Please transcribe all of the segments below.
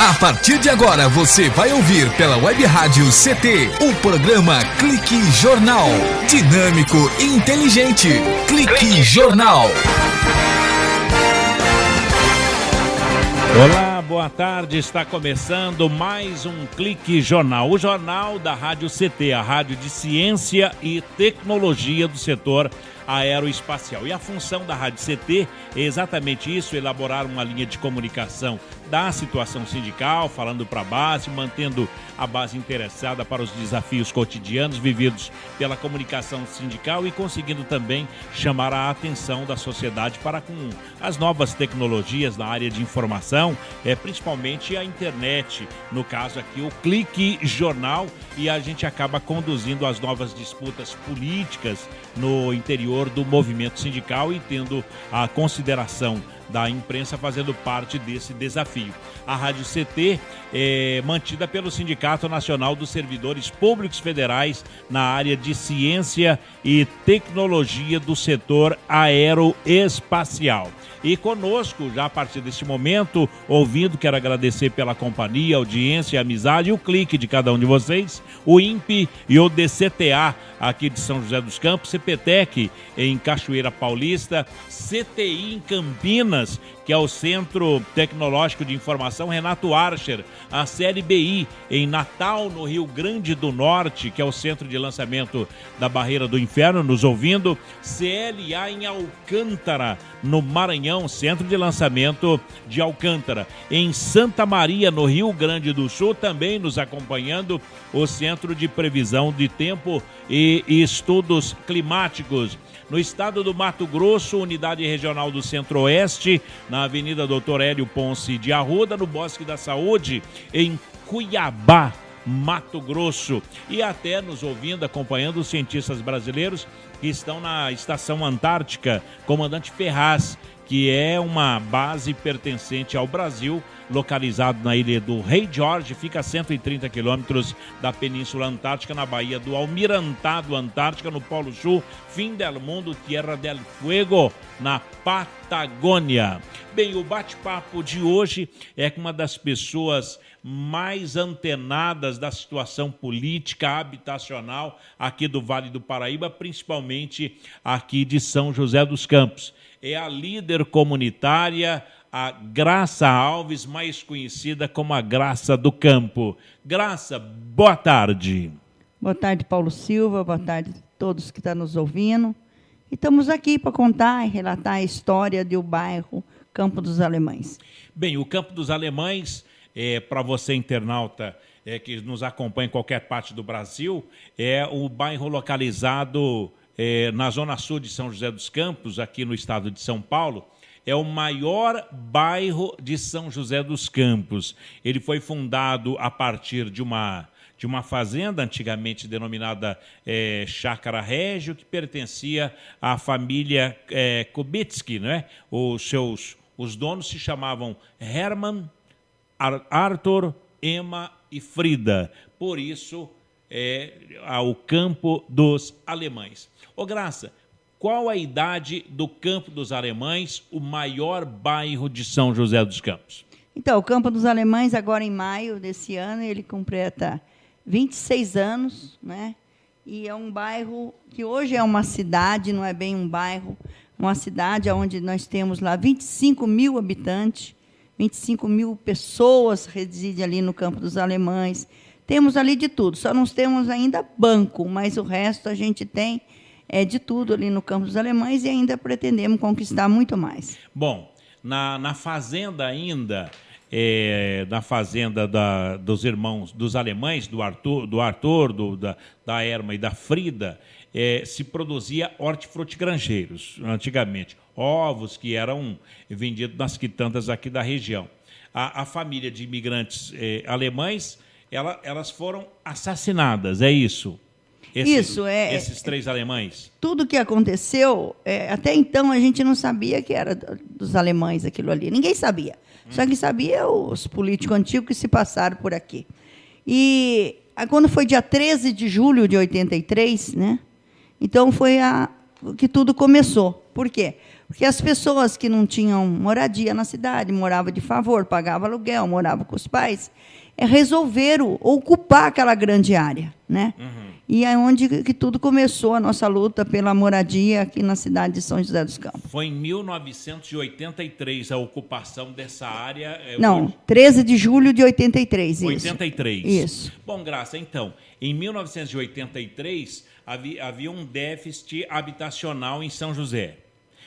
A partir de agora você vai ouvir pela Web Rádio CT o programa Clique Jornal. Dinâmico e inteligente. Clique Jornal. Olá, boa tarde. Está começando mais um Clique Jornal. O jornal da Rádio CT, a rádio de ciência e tecnologia do setor aeroespacial. E a função da Rádio CT é exatamente isso, elaborar uma linha de comunicação da situação sindical, falando para a base, mantendo a base interessada para os desafios cotidianos vividos pela comunicação sindical e conseguindo também chamar a atenção da sociedade para com as novas tecnologias na área de informação, principalmente a internet, no caso aqui o Clique Jornal, e a gente acaba conduzindo as novas disputas políticas no interior do movimento sindical e tendo a consideração da imprensa fazendo parte desse desafio. A Rádio CT é mantida pelo Sindicato Nacional dos Servidores Públicos Federais na área de ciência e tecnologia do setor aeroespacial. E conosco, já a partir deste momento, ouvindo, quero agradecer pela companhia, audiência, amizade e o clique de cada um de vocês, o INPE e o DCTA aqui de São José dos Campos, CPTEC em Cachoeira Paulista, CTI em Campinas, que é o Centro Tecnológico de Informação Renato Archer, a CLBI em Natal, no Rio Grande do Norte, que é o Centro de Lançamento da Barreira do Inferno, nos ouvindo, CLA em Alcântara, no Maranhão, Centro de Lançamento de Alcântara, em Santa Maria, no Rio Grande do Sul, também nos acompanhando o Centro de Previsão de Tempo e Estudos Climáticos. No estado do Mato Grosso, Unidade Regional do Centro-Oeste, na Avenida Doutor Hélio Ponce de Arruda, no Bosque da Saúde, em Cuiabá, Mato Grosso. E até nos ouvindo, acompanhando os cientistas brasileiros que estão na Estação Antártica, Comandante Ferraz, que é uma base pertencente ao Brasil, localizado na ilha do Rei Jorge, fica a 130 quilômetros da Península Antártica, na Baía do Almirantado Antártica, no Polo Sul, fim del mundo, Tierra del Fuego, na Patagônia. Bem, o bate-papo de hoje é com uma das pessoas mais antenadas da situação política habitacional aqui do Vale do Paraíba, principalmente aqui de São José dos Campos. É a líder comunitária, a Graça Alves, mais conhecida como a Graça do Campo. Graça, boa tarde. Boa tarde, Paulo Silva, boa tarde a todos que estão nos ouvindo. E estamos aqui para contar e relatar a história do bairro Campo dos Alemães. Bem, o Campo dos Alemães, para você internauta que nos acompanha em qualquer parte do Brasil, é o bairro localizado na zona sul de São José dos Campos, aqui no estado de São Paulo. É o maior bairro de São José dos Campos. Ele foi fundado a partir de uma fazenda antigamente denominada Chácara Régio, que pertencia à família Kubitsky, né? Os donos se chamavam Hermann, Arthur, Emma e Frida. Por isso, o Campo dos Alemães. Ô Graça, qual a idade do Campo dos Alemães, o maior bairro de São José dos Campos? Então, o Campo dos Alemães, agora em maio desse ano, ele completa 26 anos, né? E é um bairro que hoje é uma cidade, não é bem um bairro, uma cidade onde nós temos lá 25 mil habitantes, 25 mil pessoas residem ali no Campo dos Alemães. Temos ali de tudo, só não temos ainda banco, mas o resto a gente tem de tudo ali no Campo dos Alemães e ainda pretendemos conquistar muito mais. Bom, na fazenda ainda, na fazenda dos irmãos, dos alemães, do Arthur, da Erma e da Frida, se produzia hortifrutigranjeiros, antigamente. Ovos que eram vendidos nas quitandas aqui da região. A família de imigrantes alemães, elas foram assassinadas, é isso? Esses três alemães? Tudo que aconteceu, até então a gente não sabia que era dos alemães aquilo ali. Ninguém sabia. Só que sabia os políticos antigos que se passaram por aqui. E quando foi dia 13 de julho de 83, né? Então foi que tudo começou. Por quê? Porque as pessoas que não tinham moradia na cidade, moravam de favor, pagavam aluguel, moravam com os pais, resolveram ocupar aquela grande área, né? E é onde que tudo começou, a nossa luta pela moradia aqui na cidade de São José dos Campos. Foi em 1983 a ocupação dessa área? Não, 13 de julho de 83. 83. Isso. Bom, Graça, então, em 1983 havia um déficit habitacional em São José.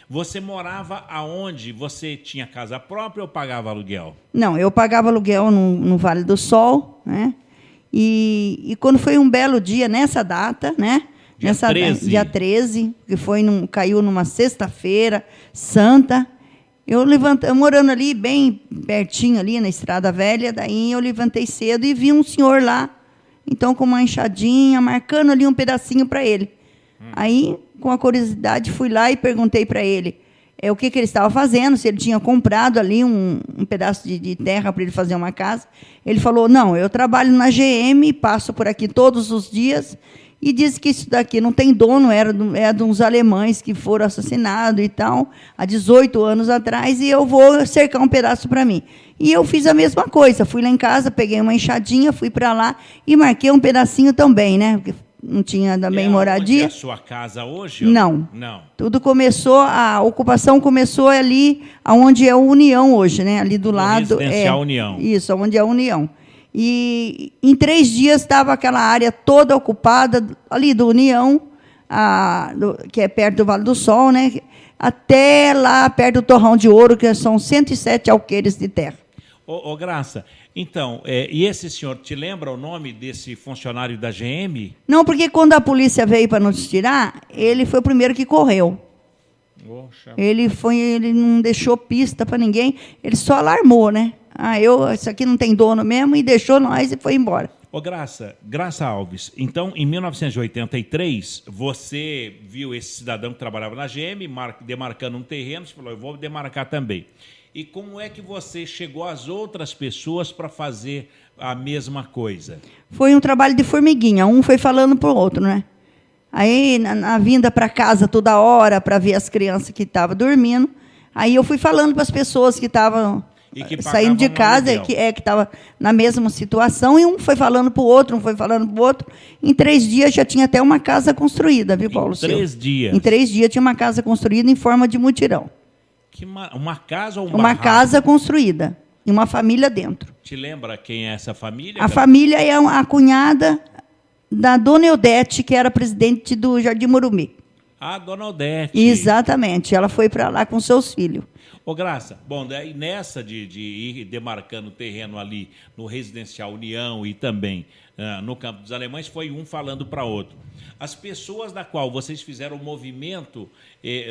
Você morava aonde? Você tinha casa própria ou pagava aluguel? Não, eu pagava aluguel no Vale do Sol, né? E quando foi um belo dia, nessa data, né? Dia 13, que caiu numa sexta-feira santa, eu morando ali, bem pertinho, ali na Estrada Velha, daí eu levantei cedo e vi um senhor lá, então com uma enxadinha, marcando ali um pedacinho para ele. Aí, com a curiosidade, fui lá e perguntei para ele o que ele estava fazendo, se ele tinha comprado ali um pedaço de terra para ele fazer uma casa. Ele falou, não, eu trabalho na GM, passo por aqui todos os dias, e disse que isso daqui não tem dono, era de uns alemães que foram assassinados e tal, há 18 anos atrás, e eu vou cercar um pedaço para mim. E eu fiz a mesma coisa, fui lá em casa, peguei uma enxadinha, fui para lá e marquei um pedacinho também, né? Porque não tinha também moradia. É a sua casa hoje? Não. Não. Tudo começou, a ocupação começou ali, onde é a União hoje, né? Ali do lado. Residencial União. Isso, onde é a União. E em 3 dias estava aquela área toda ocupada, ali do União, que é perto do Vale do Sol, né? Até lá perto do Torrão de Ouro, que são 107 alqueires de terra. Ô Graça, então, e esse senhor, te lembra o nome desse funcionário da GM? Não, porque quando a polícia veio para nos tirar, ele foi o primeiro que correu. Oxa. Ele não deixou pista para ninguém, ele só alarmou, né? Isso aqui não tem dono mesmo, e deixou nós e foi embora. Ô Graça Alves, então, em 1983, você viu esse cidadão que trabalhava na GM, demarcando um terreno, você falou, eu vou demarcar também. E como é que você chegou às outras pessoas para fazer a mesma coisa? Foi um trabalho de formiguinha, um foi falando para o outro, né? Aí, na vinda para casa toda hora, para ver as crianças que estavam dormindo, aí eu fui falando para as pessoas que estavam saindo de casa, que estavam na mesma situação, e um foi falando para o outro, um foi falando para o outro. Em 3 dias já tinha até uma casa construída, viu, Paulo? Em 3 dias? Em 3 dias tinha uma casa construída em forma de mutirão. Uma casa ou uma casa construída, e uma família dentro. Te lembra quem é essa família? A família é a cunhada da Dona Eudete, que era presidente do Jardim Morumbi. Ah, Dona Odete. Exatamente, ela foi para lá com seus filhos. Ô Graça, bom, daí nessa de ir demarcando o terreno ali no Residencial União e também no Campo dos Alemães, foi um falando para outro. As pessoas da qual vocês fizeram o movimento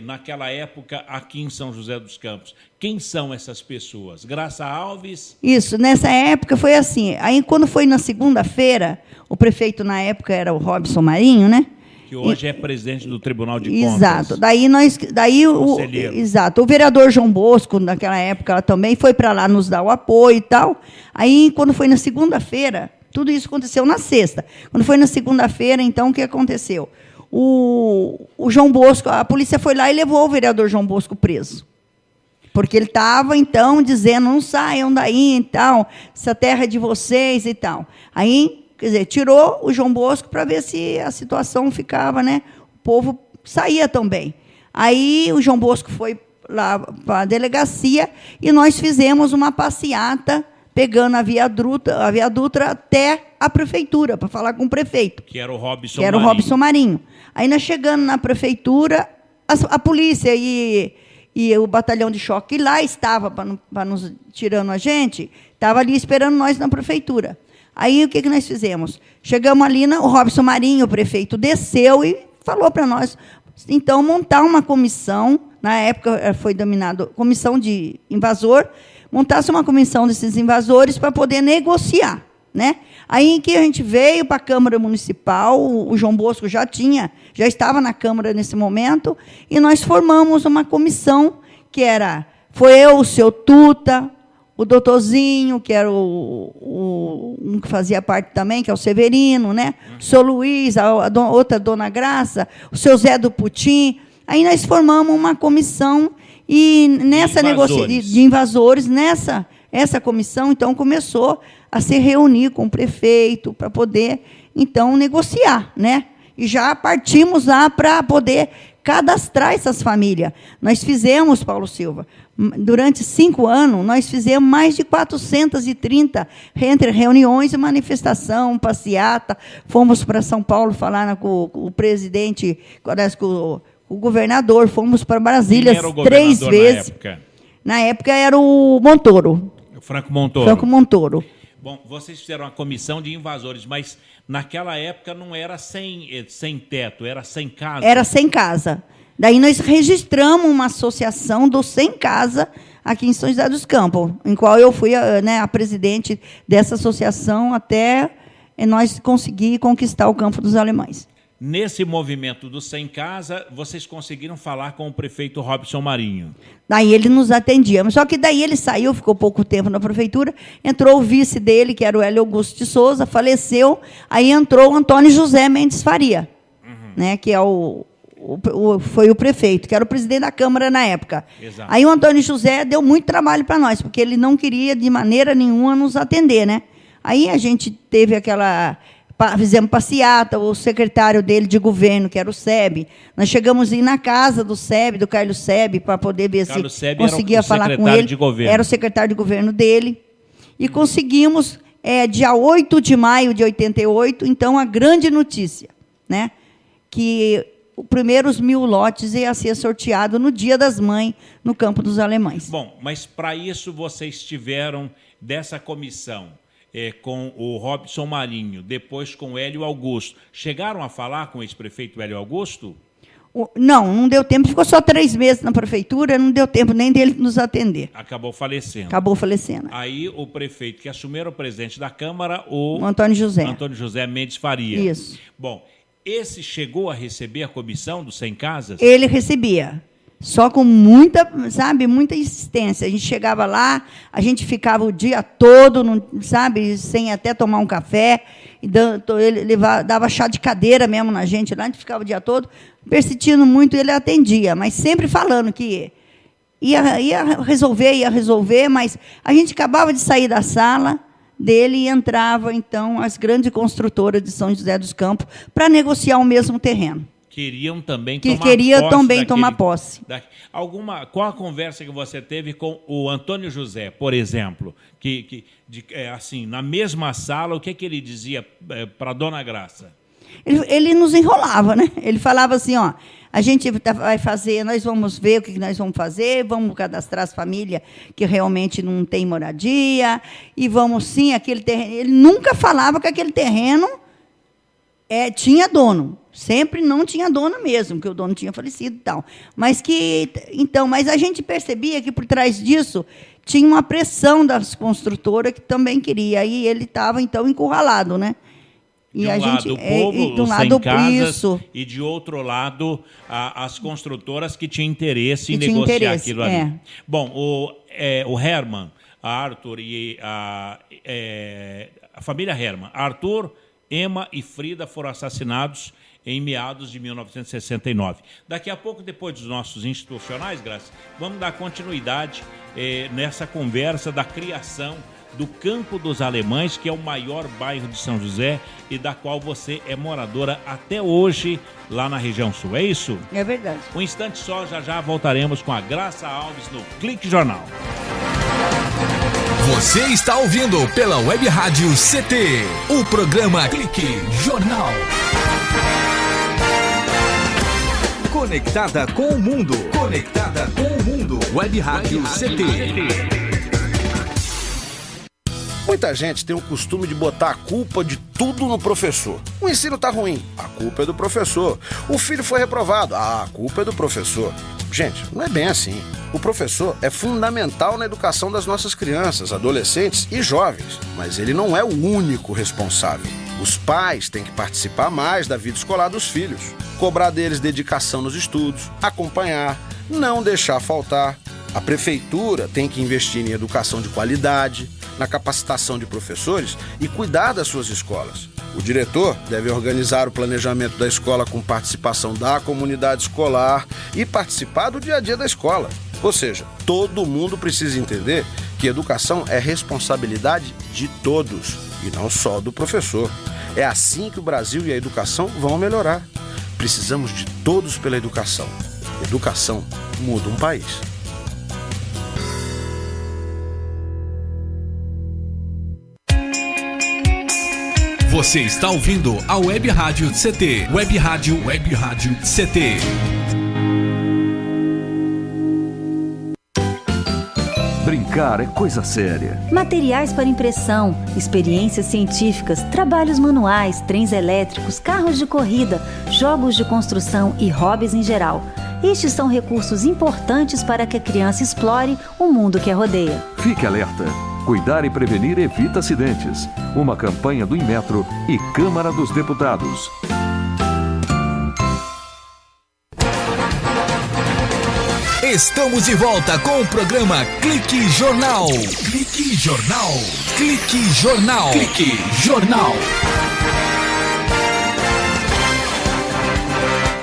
naquela época aqui em São José dos Campos, quem são essas pessoas? Graça Alves? Isso, nessa época foi assim, aí quando foi na segunda-feira, o prefeito na época era o Robson Marinho, né? Que hoje é presidente do Tribunal de Contas. Exato. Exato. O vereador João Bosco, naquela época, também foi para lá nos dar o apoio e tal. Aí, quando foi na segunda-feira, tudo isso aconteceu na sexta. Quando foi na segunda-feira, então, o que aconteceu? O João Bosco, a polícia foi lá e levou o vereador João Bosco preso. Porque ele estava, então, dizendo, não saiam daí e tal, essa terra é de vocês e tal. Aí, quer dizer, tirou o João Bosco para ver se a situação ficava, né? O povo saía também. Aí o João Bosco foi lá para a delegacia e nós fizemos uma passeata pegando a Via Dutra até a prefeitura, para falar com o prefeito. Que era o Robson Marinho. O Robson Marinho. Aí nós chegando na prefeitura, a polícia e o batalhão de choque lá estava para nos tirando a gente, estava ali esperando nós na prefeitura. Aí, o que nós fizemos? Chegamos ali, o Robson Marinho, o prefeito, desceu e falou para nós, então, montar uma comissão, na época foi dominado comissão de invasor, montasse uma comissão desses invasores para poder negociar, né? Aí que a gente veio para a Câmara Municipal, o João Bosco já estava na Câmara nesse momento, e nós formamos uma comissão que foi eu, o seu Tuta, o doutorzinho, que era um que fazia parte também, que é o Severino, né? O seu Luiz, outra dona Graça, o seu Zé do Putim, Aí nós formamos uma comissão e nessa negociação de invasores, essa comissão, então, começou a se reunir com o prefeito para poder, então, negociar, né? E já partimos lá para poder cadastrar essas famílias. Nós fizemos, Paulo Silva, durante 5 anos, nós fizemos mais de 430 entre reuniões e manifestação, passeata. Fomos para São Paulo falar com o presidente, com o governador, fomos para Brasília 3 vezes. Na época era o Montoro. Franco Montoro. Franco Montoro. Bom, vocês fizeram uma comissão de invasores, mas naquela época não era sem teto, era sem casa. Era sem casa. Daí nós registramos uma associação do Sem Casa aqui em São José dos Campos, em qual eu fui a presidente dessa associação até nós conseguir conquistar o Campo dos Alemães. Nesse movimento do Sem Casa, vocês conseguiram falar com o prefeito Robson Marinho? Daí ele nos atendia, só que daí ele saiu, ficou pouco tempo na prefeitura, entrou o vice dele, que era o Hélio Augusto de Souza, faleceu, aí entrou o Antônio José Mendes Faria, né, que é foi o prefeito, que era o presidente da Câmara na época. Exato. Aí o Antônio José deu muito trabalho para nós, porque ele não queria de maneira nenhuma nos atender, né? Aí a gente teve fizemos passeata, o secretário dele de governo, que era o SEB. Nós chegamos a ir na casa do SEB, do Carlos SEB, para poder ver se conseguia falar com ele. Era o secretário de governo dele. E conseguimos, dia 8 de maio de 88, então, a grande notícia, né? Que os primeiros 1.000 lotes ia ser sorteado no Dia das Mães, no Campo dos Alemães. Bom, mas para isso vocês tiveram dessa comissão com o Robson Marinho, depois com o Hélio Augusto. Chegaram a falar com o ex-prefeito Hélio Augusto? Não deu tempo. Ficou só 3 meses na prefeitura, não deu tempo nem dele nos atender. Acabou falecendo. Acabou falecendo. Aí o prefeito que assumiu era o presidente da Câmara, o Antônio José. Antônio José Mendes Faria. Isso. Bom, esse chegou a receber a comissão do Sem Casas? Ele recebia. Só com muita insistência. A gente chegava lá, a gente ficava o dia todo, sem até tomar um café. Ele dava chá de cadeira mesmo na gente lá, a gente ficava o dia todo, persistindo muito, ele atendia, mas sempre falando que ia resolver, mas a gente acabava de sair da sala dele e entrava, então, as grandes construtoras de São José dos Campos para negociar o mesmo terreno. Queriam também tomar posse. Qual a conversa que você teve com o Antônio José, por exemplo, assim, na mesma sala, o que ele dizia para a dona Graça? Ele nos enrolava, né? Ele falava assim, a gente vai fazer, nós vamos ver o que nós vamos fazer, vamos cadastrar as famílias que realmente não têm moradia, e vamos sim, aquele terreno. Ele nunca falava que aquele terreno tinha dono. Sempre não tinha dono mesmo, que o dono tinha falecido e tal. Mas a gente percebia que por trás disso tinha uma pressão das construtoras que também queria. E ele estava, então, encurralado, né? De um lado o povo, os Sem Casas, e de outro lado as construtoras que tinham interesse em negociar aquilo ali. Bom, o Herman, a Arthur e a família Herman, Arthur, Emma e Frida foram assassinados em meados de 1969. Daqui a pouco, depois dos nossos institucionais, Graça, vamos dar continuidade nessa conversa da criação do Campo dos Alemães, que é o maior bairro de São José e da qual você é moradora até hoje lá na região sul. É isso? É verdade. Um instante só, já voltaremos com a Graça Alves no Clique Jornal. Você está ouvindo pela Web Rádio CT, o programa Clique Jornal. Conectada com o mundo. Conectada com o mundo. Web Rádio CT. Muita gente tem o costume de botar a culpa de tudo no professor. O ensino tá ruim, a culpa é do professor. O filho foi reprovado, a culpa é do professor. Gente, não é bem assim. O professor é fundamental na educação das nossas crianças, adolescentes e jovens, mas ele não é o único responsável. Os pais têm que participar mais da vida escolar dos filhos, cobrar deles dedicação nos estudos, acompanhar, não deixar faltar. A prefeitura tem que investir em educação de qualidade, na capacitação de professores e cuidar das suas escolas. O diretor deve organizar o planejamento da escola com participação da comunidade escolar e participar do dia a dia da escola. Ou seja, todo mundo precisa entender que educação é responsabilidade de todos e não só do professor. É assim que o Brasil e a educação vão melhorar. Precisamos de todos pela educação. Educação muda um país. Você está ouvindo a Web Rádio CT. Web Rádio CT. Brincar é coisa séria. Materiais para impressão, experiências científicas, trabalhos manuais, trens elétricos, carros de corrida, jogos de construção e hobbies em geral. Estes são recursos importantes para que a criança explore o mundo que a rodeia. Fique alerta. Cuidar e prevenir evita acidentes. Uma campanha do Inmetro e Câmara dos Deputados. Estamos de volta com o programa Clique Jornal. Clique Jornal. Clique Jornal. Clique Jornal.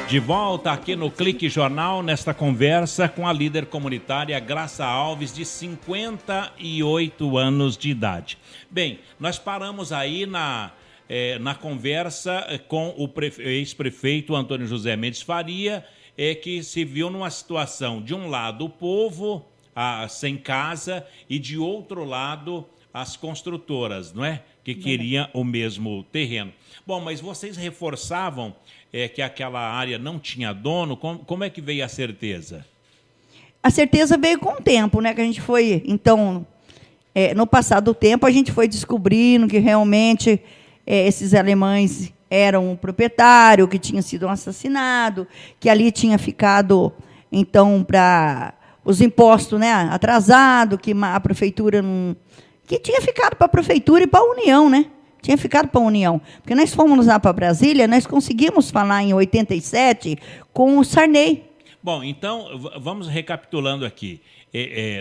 De volta aqui no Clique Jornal, nesta conversa com a líder comunitária Graça Alves, de 58 anos de idade. Bem, nós paramos aí na conversa com o ex-prefeito Antônio José Mendes Faria, que se viu numa situação, de um lado, o povo sem casa e, de outro lado, as construtoras, não é? Que queriam o mesmo terreno. Bom, mas vocês reforçavam que aquela área não tinha dono. Como é que veio a certeza? A certeza veio com o tempo, né? Que a gente foi, então, no passar do tempo, a gente foi descobrindo que realmente esses alemães eram um proprietário, que tinha sido assassinado, que ali tinha ficado, então, para os impostos, né, atrasado, que a prefeitura não... que tinha ficado para a prefeitura e para a União, né? Tinha ficado para a União. Porque nós fomos lá para Brasília, nós conseguimos falar em 87 com o Sarney. Bom, então, vamos recapitulando aqui.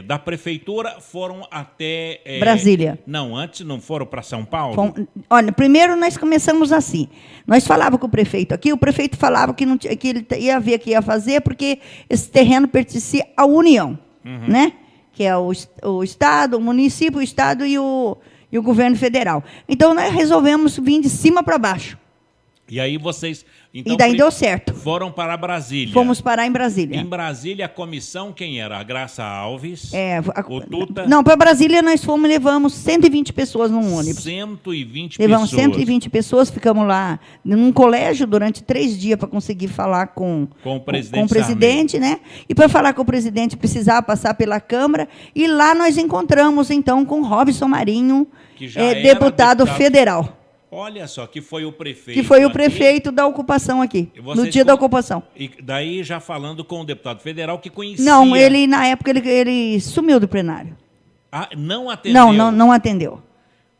Da prefeitura foram até... Brasília. Não, antes não foram para São Paulo? Olha, primeiro nós começamos assim. Nós falávamos com o prefeito aqui, o prefeito falava que, não, que ele ia ver o que ia fazer, porque esse terreno pertencia à União, né? Que é o Estado, o município, o Estado e o governo federal. Então, nós resolvemos vir de cima para baixo. E aí vocês... Então, e daí deu certo. Foram para Brasília. Fomos parar em Brasília. Em Brasília, a comissão, quem era? A Graça Alves? O Tuta? Não, para Brasília nós fomos, levamos 120 pessoas num ônibus. 120 levamos pessoas. 120 pessoas, ficamos lá num colégio durante 3 dias para conseguir falar com o presidente, né? E para falar com o presidente precisava passar pela Câmara. E lá nós encontramos, então, com Robson Marinho, que já deputado federal. Olha só, que foi o prefeito. Que foi o prefeito da ocupação aqui, no dia da ocupação. E daí já falando com o deputado federal que conhecia... Não, ele, na época, ele sumiu do plenário. Ah, não atendeu? Não atendeu.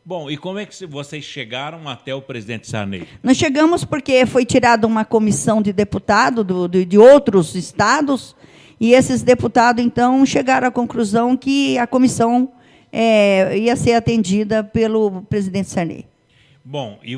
Bom, e como é que vocês chegaram até o presidente Sarney? Nós chegamos porque foi tirada uma comissão de deputados de outros estados, e esses deputados, então, chegaram à conclusão que a comissão ia ser atendida pelo presidente Sarney. Bom, e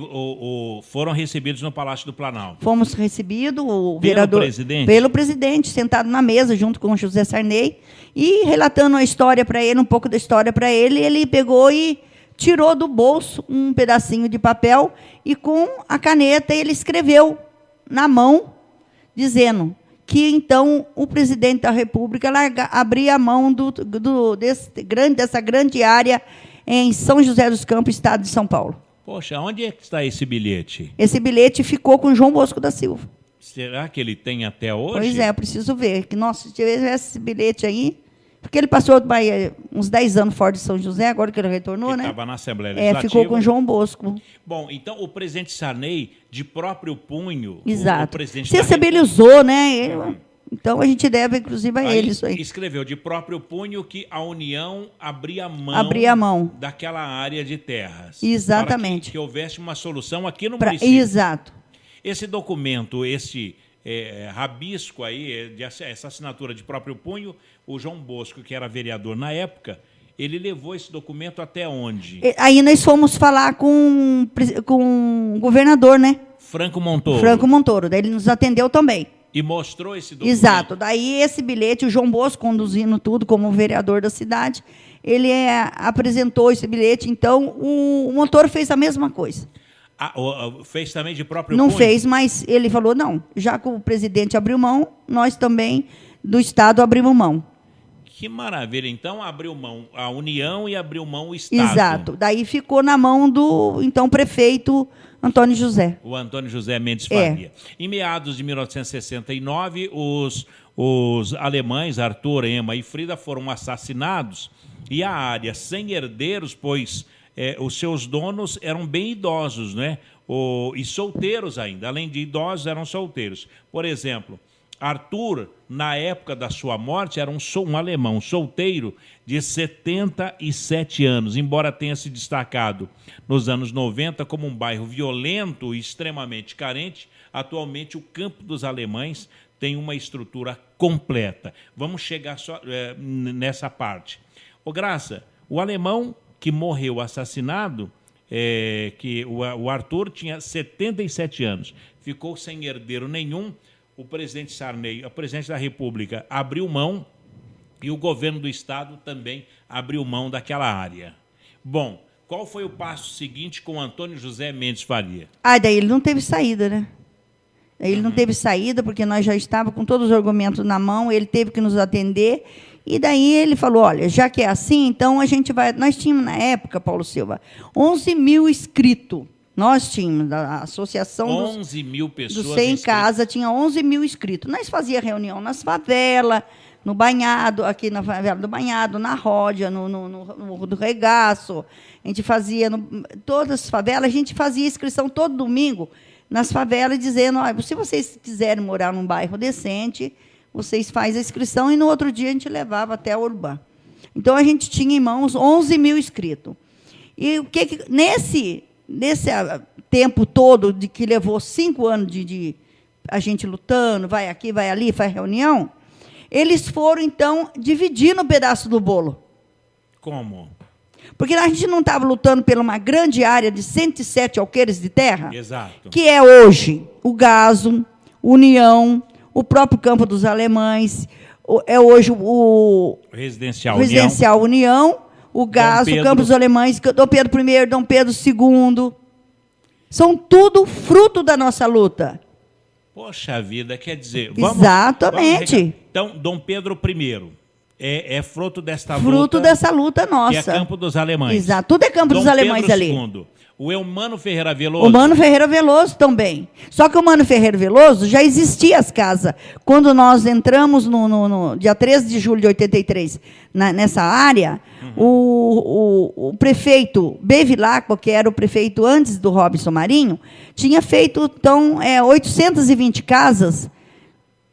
foram recebidos no Palácio do Planalto? Fomos recebidos, o vereador... Pelo presidente, sentado na mesa, junto com o José Sarney, e relatando a história para ele, um pouco da história para ele, ele pegou e tirou do bolso um pedacinho de papel, e com a caneta ele escreveu na mão, dizendo que, então, o presidente da República abria a mão dessa grande área em São José dos Campos, estado de São Paulo. Poxa, onde é que está esse bilhete? Esse bilhete ficou com João Bosco da Silva. Será que ele tem até hoje? Pois é, eu preciso ver. Que, nossa, se tivesse esse bilhete aí... Porque ele passou uns 10 anos fora de São José, agora que ele retornou, ele né? Estava na Assembleia Legislativa. Ficou com João Bosco. Bom, então o presidente Sarney, de próprio punho... Exato. O presidente sensibilizou, né? Então, a gente deve, inclusive, a ele isso aí. Escreveu de próprio punho que a União abria mão daquela área de terras. Exatamente. Para que houvesse uma solução aqui no município. Exato. Esse documento, esse rabisco aí, essa assinatura de próprio punho, o João Bosco, que era vereador na época, Ele levou esse documento até onde? Aí nós fomos falar com o governador, né? Franco Montoro. Franco Montoro. Daí ele nos atendeu também. E mostrou esse documento? Exato. Daí esse bilhete, o João Bosco conduzindo tudo como vereador da cidade, ele apresentou esse bilhete. Então, o Montoro fez a mesma coisa. Fez também de próprio Não punho? fez, mas ele falou, não, já que o presidente abriu mão, nós também, do Estado, abrimos mão. Que maravilha. Então, abriu mão a União e abriu mão o Estado. Exato. Daí ficou na mão do, então, prefeito Antônio José. O Antônio José Mendes Faria. Em meados de 1969, os alemães, Arthur, Emma e Frida, foram assassinados e a área sem herdeiros, pois os seus donos eram bem idosos, né? E solteiros ainda. Além de idosos, eram solteiros. Por exemplo, Arthur, na época da sua morte, era um alemão solteiro de 77 anos, embora tenha se destacado nos anos 90 como um bairro violento e extremamente carente. Atualmente, o Campo dos Alemães tem uma estrutura completa. Vamos chegar só nessa parte. Ô Graça, o alemão que morreu assassinado, que o Arthur tinha 77 anos, ficou sem herdeiro nenhum. O presidente Sarney, o presidente da República, abriu mão e o governo do Estado também abriu mão daquela área. Bom, qual foi o passo seguinte com Antônio José Mendes Faria? Daí ele não teve saída, né? Ele não teve saída, porque nós já estávamos com todos os argumentos na mão, ele teve que nos atender, e daí ele falou, olha, já que é assim, então a gente vai... Nós tínhamos, na época, Paulo Silva, 11 mil inscritos. Nós tínhamos, a associação 11 mil pessoas do 100 Casa, tinha 11 mil inscritos. Nós fazíamos reunião nas favelas, no Banhado, aqui na favela do Banhado, na Ródia, no do Regaço. A gente fazia, todas as favelas, a gente fazia inscrição todo domingo nas favelas, dizendo, se vocês quiserem morar num bairro decente, vocês fazem a inscrição, e no outro dia a gente levava até a Urbã. Então, a gente tinha em mãos 11 mil inscritos. E o que nesse tempo todo, de que levou 5 anos de a gente lutando, vai aqui, vai ali, faz reunião, eles foram, então, dividindo o pedaço do bolo. Como? Porque a gente não estava lutando por uma grande área de 107 alqueires de terra, exato, que é hoje o Gaso, União, o próprio Campo dos Alemães, é hoje o Residencial União, o Gaso, o Campo dos Alemães, Dom Pedro I, Dom Pedro II. São tudo fruto da nossa luta. Poxa vida, quer dizer... Exatamente. Então, Dom Pedro I é fruto desta luta... Fruto dessa luta nossa. Que é Campo dos Alemães. Exato, tudo é Campo dos Alemães ali. Dom Pedro II. O Eumano Ferreira Veloso. O Mano Ferreira Veloso também. Só que o Mano Ferreira Veloso já existia as casas. Quando nós entramos no dia 13 de julho de 83, nessa área, o prefeito Bevilacqua, que era o prefeito antes do Robson Marinho, tinha feito, então, 820 casas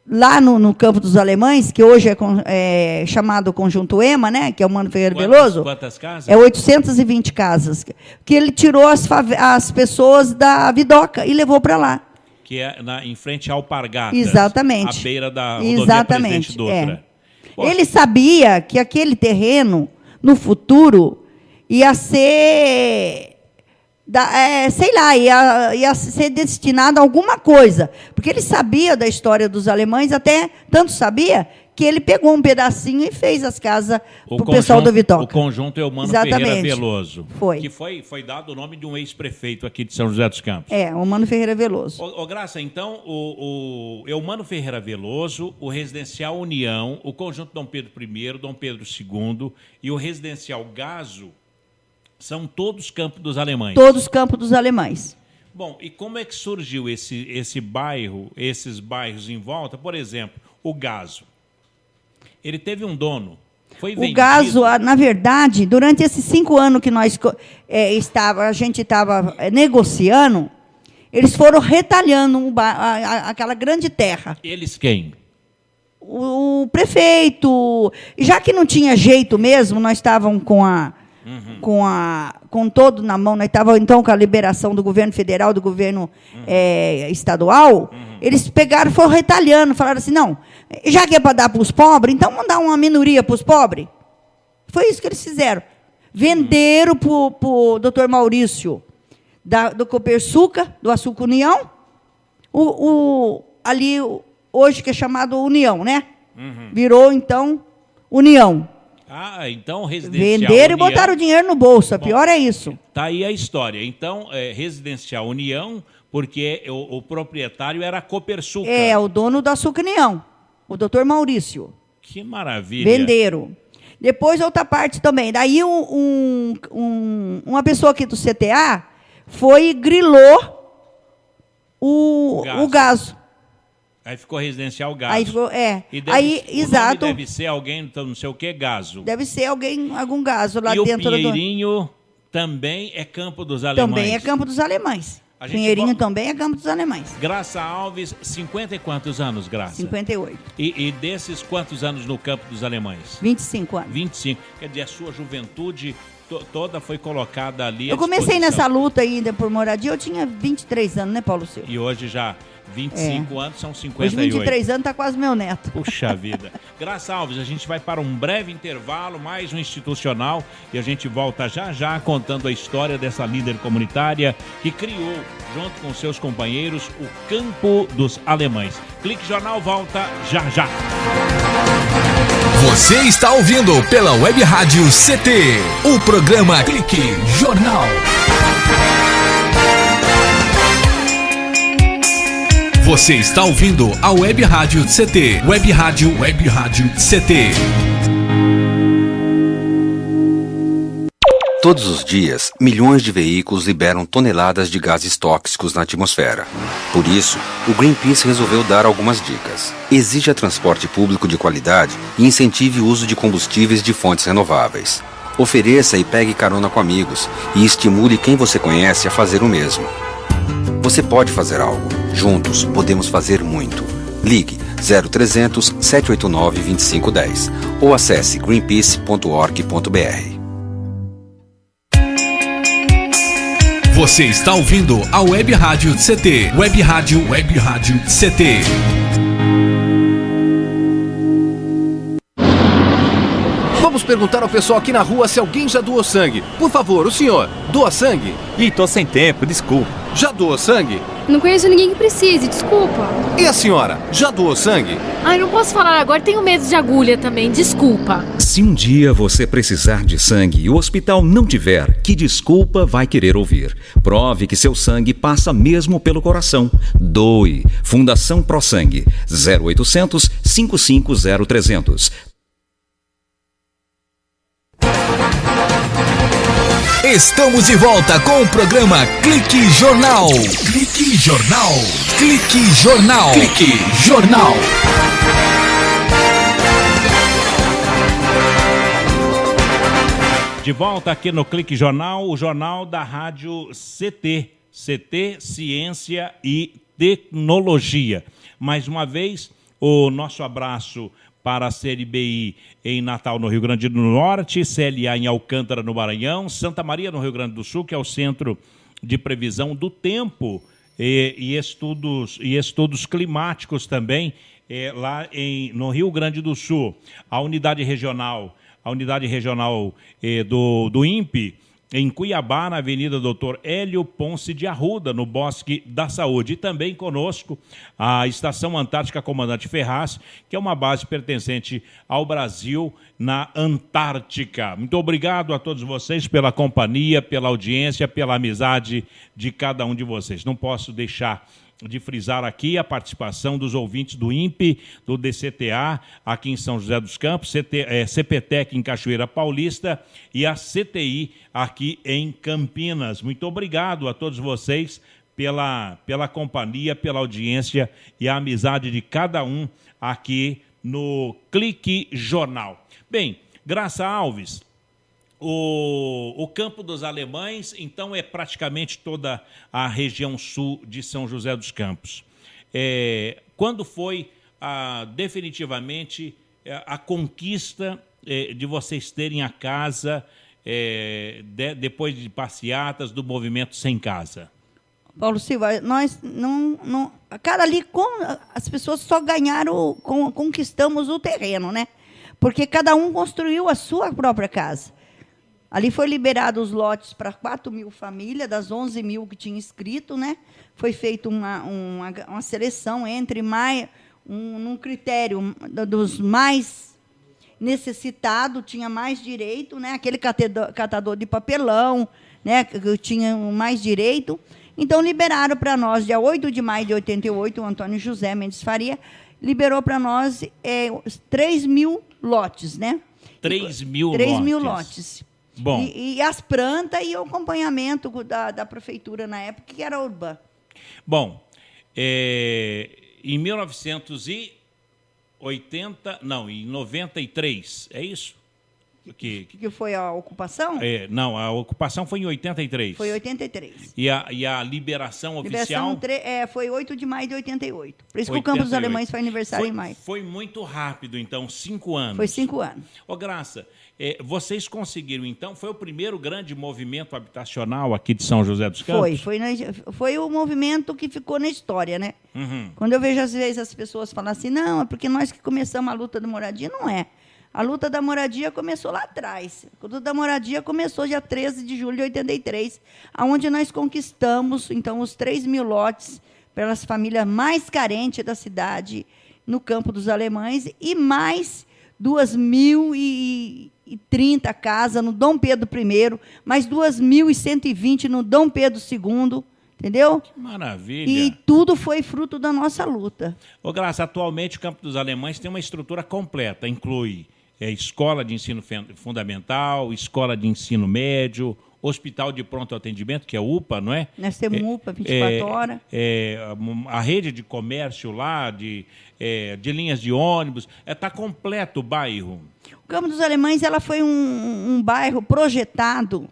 lá no Campo dos Alemães, que hoje é chamado Conjunto EMA, né, que é o Mano Ferreira Veloso. Quantas casas? 820 casas. Que ele tirou as pessoas da Vidoca e levou para lá. Que é em frente ao Alpargatas. Exatamente. À beira da rodovia Presidente Dutra. Ele sabia que aquele terreno, no futuro, ia ser... sei lá, ia ser destinado a alguma coisa. Porque ele sabia da história dos alemães, até tanto sabia, que ele pegou um pedacinho e fez as casas para o pessoal do Vitória. O conjunto Eumano Ferreira Veloso. Foi. Que foi dado o nome de um ex-prefeito aqui de São José dos Campos. O Mano Ferreira Veloso. Graça, então, o Eumano Ferreira Veloso, o Residencial União, o conjunto Dom Pedro I, Dom Pedro II e o Residencial Gaso, são todos Campo dos Alemães. Todos Campo dos Alemães. Bom, e como é que surgiu esse bairro, esses bairros em volta? Por exemplo, o Gaso. Ele teve um dono, foi vendido. O Gaso, na verdade, durante esses 5 anos que nós a gente estava negociando, eles foram retalhando aquela grande terra. Eles quem? O prefeito. Já que não tinha jeito mesmo, nós estávamos com todo na mão, nós estávamos então com a liberação do governo federal, do governo estadual, eles pegaram e foram retalhando, falaram assim, não, já que é para dar para os pobres, então vamos dar uma minoria para os pobres. Foi isso que eles fizeram. Venderam para o doutor Maurício, do Copersuca, do Açúcar União, ali, hoje que é chamado União, né? Virou, então, União. Então residencial Venderam União, e botaram o dinheiro no bolso. Pior é isso. Tá aí a história. Então, residencial União, porque o proprietário era a Copersuca. O dono do Açúcar União, o doutor Maurício. Que maravilha. Venderam. Depois, outra parte também. Daí, uma pessoa aqui do CTA foi e grilou o gaso. Aí ficou residencial Gaso. Aí ficou, exato. Deve ser alguém, então, não sei o que, Gaso. Deve ser algum gaso lá e dentro do... E o Pinheirinho também é Campo dos Alemães. Também é Campo dos Alemães. Pinheirinho também é Campo dos Alemães. Graça Alves, 50 e quantos anos, Graça? 58. E desses, quantos anos no Campo dos Alemães? 25 anos. 25. Quer dizer, a sua juventude toda foi colocada ali. Eu comecei nessa luta ainda por moradia, eu tinha 23 anos, né, Paulo Silva? E hoje já 25 anos, são 58. Hoje 23 anos está quase meu neto. Puxa vida. Graça Alves, a gente vai para um breve intervalo, mais um institucional, e a gente volta já contando a história dessa líder comunitária que criou, junto com seus companheiros, o Campo dos Alemães. Clique Jornal volta já. Você está ouvindo pela Web Rádio CT, o programa Clique Jornal. Você está ouvindo a Web Rádio CT, Web Rádio CT. Todos os dias, milhões de veículos liberam toneladas de gases tóxicos na atmosfera. Por isso, o Greenpeace resolveu dar algumas dicas. Exija transporte público de qualidade e incentive o uso de combustíveis de fontes renováveis. Ofereça e pegue carona com amigos e estimule quem você conhece a fazer o mesmo. Você pode fazer algo. Juntos, podemos fazer muito. Ligue 0300 789 2510 ou acesse greenpeace.org.br. Você está ouvindo a Web Rádio CT, Web Rádio CT. Vamos perguntar ao pessoal aqui na rua se alguém já doou sangue. Por favor, o senhor, doa sangue? Tô sem tempo, desculpa. Já doou sangue? Não conheço ninguém que precise, desculpa. E a senhora, já doou sangue? Não posso falar agora, tenho medo de agulha também, desculpa. Se um dia você precisar de sangue e o hospital não tiver, que desculpa vai querer ouvir? Prove que seu sangue passa mesmo pelo coração. Doe. Fundação Pro Sangue. 0800 550 300. Estamos de volta com o programa Clique Jornal. Clique Jornal. Clique Jornal. Clique Jornal. De volta aqui no Clique Jornal, o jornal da Rádio CT. CT, Ciência e Tecnologia. Mais uma vez, o nosso abraço para a CNBI em Natal, no Rio Grande do Norte, CLA em Alcântara, no Maranhão, Santa Maria, no Rio Grande do Sul, que é o Centro de Previsão do Tempo e estudos climáticos também, lá no Rio Grande do Sul. A unidade regional do INPE, em Cuiabá, na Avenida Dr. Hélio Ponce de Arruda, no Bosque da Saúde. E também conosco a Estação Antártica Comandante Ferraz, que é uma base pertencente ao Brasil na Antártica. Muito obrigado a todos vocês pela companhia, pela audiência, pela amizade de cada um de vocês. Não posso deixar de frisar aqui a participação dos ouvintes do INPE, do DCTA, aqui em São José dos Campos, CPTEC em Cachoeira Paulista e a CTI aqui em Campinas. Muito obrigado a todos vocês pela companhia, pela audiência e a amizade de cada um aqui no Clique Jornal. Bem, Graça Alves, o Campo dos Alemães, então, é praticamente toda a região sul de São José dos Campos. Quando foi definitivamente a conquista de vocês terem a casa, depois de passeatas do movimento Sem Casa? Paulo Silva, nós não... Cara, ali as pessoas só ganharam, conquistamos o terreno, né? porque cada um construiu a sua própria casa. Ali foi liberado os lotes para 4.000 famílias, das 11.000 que tinha inscrito, né? Foi feita uma seleção entre num critério dos mais necessitados, tinha mais direito, né? Aquele catador de papelão, né? Que tinha mais direito. Então, liberaram para nós, dia 8 de maio de 88, o Antônio José Mendes Faria liberou para nós 3.000 lotes, né? 3.000 lotes. Bom. E as plantas e o acompanhamento da prefeitura na época, que era a Urban. Bom, em 93, é isso? Que foi a ocupação? Não, a ocupação foi em 83. Foi em 83. E a liberação oficial? Foi 8 de maio de 88. Por isso que o Campo dos Alemães foi aniversário em maio. Foi muito rápido, então, 5 anos. Foi 5 anos. Ô, Graça, vocês conseguiram, então, foi o primeiro grande movimento habitacional aqui de São José dos Campos? Foi o movimento que ficou na história, né? Uhum. Quando eu vejo, às vezes, as pessoas falam assim, não, é porque nós que começamos a luta da moradia, não é. A luta da moradia começou lá atrás. A luta da moradia começou dia 13 de julho de 83, onde nós conquistamos, então, os 3.000 lotes pelas famílias mais carentes da cidade, no Campo dos Alemães, e mais 2.030 casas no Dom Pedro I, mais 2.120 no Dom Pedro II, entendeu? Que maravilha. E tudo foi fruto da nossa luta. Ô, Graça, atualmente o Campo dos Alemães tem uma estrutura completa, inclui escola de ensino fundamental, escola de ensino médio, hospital de pronto atendimento, que é UPA, não é? Nós temos UPA 24 horas. A rede de comércio lá, de linhas de ônibus, está completo o bairro. O Campo dos Alemães foi um bairro projetado,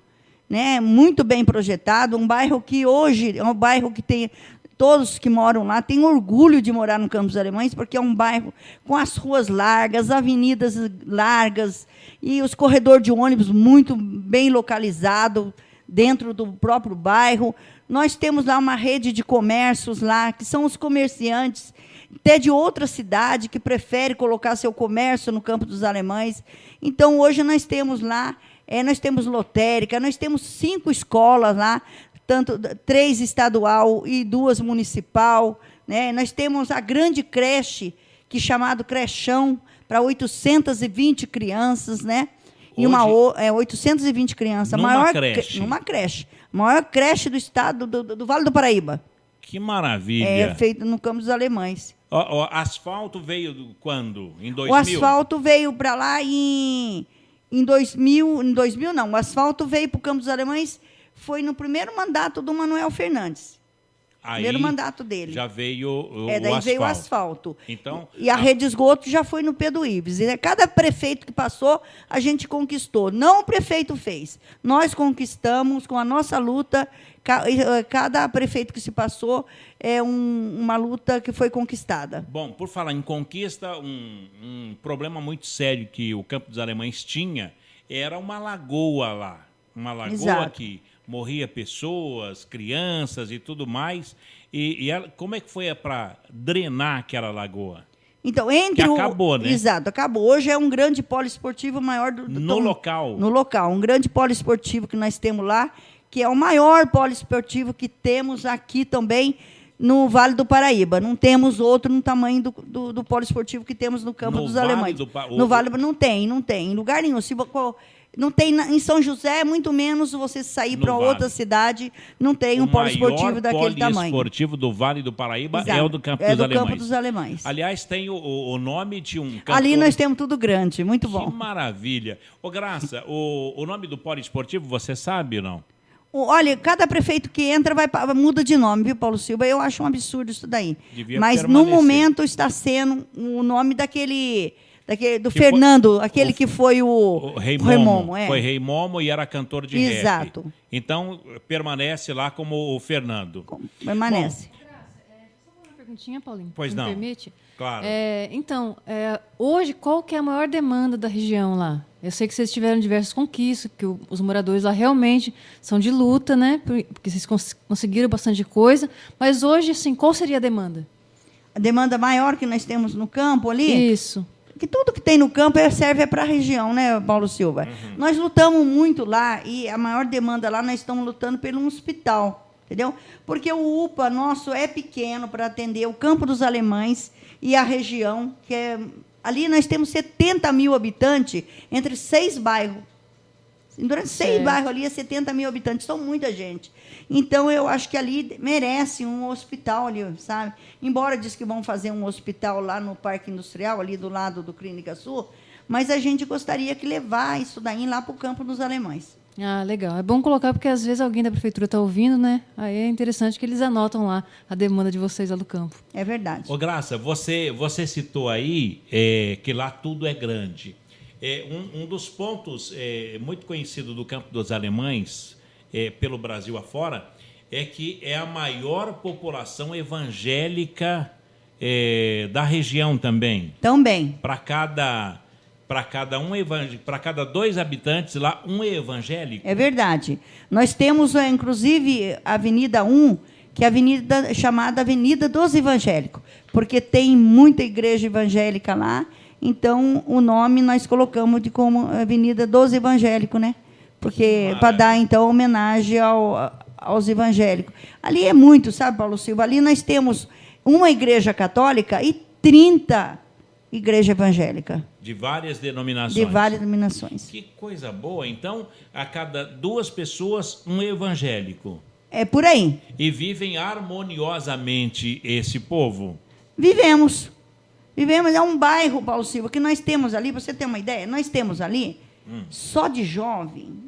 né, muito bem projetado, um bairro que hoje é um bairro que tem... Todos que moram lá têm orgulho de morar no Campo dos Alemães, porque é um bairro com as ruas largas, avenidas largas e os corredores de ônibus muito bem localizados dentro do próprio bairro. Nós temos lá uma rede de comércios lá, que são os comerciantes, até de outra cidade, que prefere colocar seu comércio no Campo dos Alemães. Então, hoje nós temos lá, nós temos lotérica, nós temos 5 escolas lá, 3 estadual e 2 municipal, né? Nós temos a grande creche, que é chamado Crechão, para 820 crianças, né? E 820 crianças. Numa creche. Numa creche. A maior creche do estado do Vale do Paraíba. Que maravilha. É feita no Campo dos Alemães. O asfalto veio quando? Em 2000? O asfalto veio para lá em 2000. Em 2000, não. O asfalto veio para o Campo dos Alemães. Foi no primeiro mandato do Manuel Fernandes. Primeiro mandato dele. Já veio o daí asfalto. Veio o asfalto. Então, e a rede de esgoto já foi no Pedro Ives. E cada prefeito que passou, a gente conquistou. Não o prefeito fez. Nós conquistamos com a nossa luta. Cada prefeito que se passou é uma luta que foi conquistada. Bom, por falar em conquista, um problema muito sério que o Campo dos Alemães tinha era uma lagoa lá. Uma lagoa Exato. Que morria pessoas, crianças e tudo mais. E ela, como é que foi para drenar aquela lagoa? Então, acabou, né? Exato, acabou. Hoje é um grande polo esportivo maior local. No local, um grande polo esportivo que nós temos lá, que é o maior polo esportivo que temos aqui também no Vale do Paraíba. Não temos outro no tamanho do polo esportivo que temos no Campo dos Alemães. No Vale não tem. Em lugar nenhum. Não tem em São José, muito menos você sair para outra cidade, não tem um polo esportivo daquele tamanho. O polo esportivo do Vale do Paraíba Exato. É o do Campo dos Alemães. Campo dos Alemães. Aliás, tem o nome de um cantor. Ali nós temos tudo grande, muito bom. Que maravilha. Ô, Graça, o nome do polo esportivo, você sabe ou não? Olha, cada prefeito que entra muda de nome, viu, Paulo Silva? Eu acho um absurdo isso daí. Mas, no momento, está sendo o nome do Fernando, aquele que foi o Rei Momo. Foi Rei Momo e era cantor de rap. Exato. Então, permanece lá como o Fernando. Permanece. Só uma perguntinha, Paulinho. Pois não. Me permite? Claro. Hoje, qual que é a maior demanda da região lá? Eu sei que vocês tiveram diversas conquistas, que os moradores lá realmente são de luta, né? Porque vocês conseguiram bastante coisa. Mas hoje, assim, qual seria a demanda? A demanda maior que nós temos no campo ali? Isso. que tudo que tem no campo serve para a região, né, Paulo Silva? Nós lutamos muito lá, e a maior demanda lá, nós estamos lutando pelo hospital, entendeu? Porque o UPA nosso é pequeno para atender o Campo dos Alemães e a região, que é... Ali nós temos 70 mil habitantes entre 6 bairros. Durante 6 bairros ali é 70 mil habitantes, são muita gente. Então, eu acho que ali merece um hospital ali, sabe? Embora diz que vão fazer um hospital lá no Parque Industrial, ali do lado do Clínica Sul, mas a gente gostaria que levar isso daí lá para o Campo dos Alemães. Ah, legal. É bom colocar, porque às vezes alguém da prefeitura está ouvindo, né? Aí é interessante que eles anotam lá a demanda de vocês lá do campo. É verdade. Ô, Graça, você citou aí que lá tudo é grande. Um dos pontos muito conhecido do Campo dos Alemães, pelo Brasil afora, é que é a maior população evangélica da região também. Também. Para cada 2 habitantes lá, um é evangélico. É verdade. Nós temos, inclusive, a Avenida 1, que é a avenida chamada Avenida dos Evangélicos, porque tem muita igreja evangélica lá. Então, o nome nós colocamos como Avenida dos Evangélicos, né? Porque para dar, então, homenagem aos evangélicos. Ali é muito, sabe, Paulo Silva? Ali nós temos uma igreja católica e 30 igrejas evangélicas. De várias denominações. De várias denominações. Que coisa boa. Então, a cada 2 pessoas, um evangélico. É por aí. E vivem harmoniosamente esse povo? Vivemos. É um bairro, Paulo Silva, que nós temos ali, para você ter uma ideia, nós temos ali, só de jovem,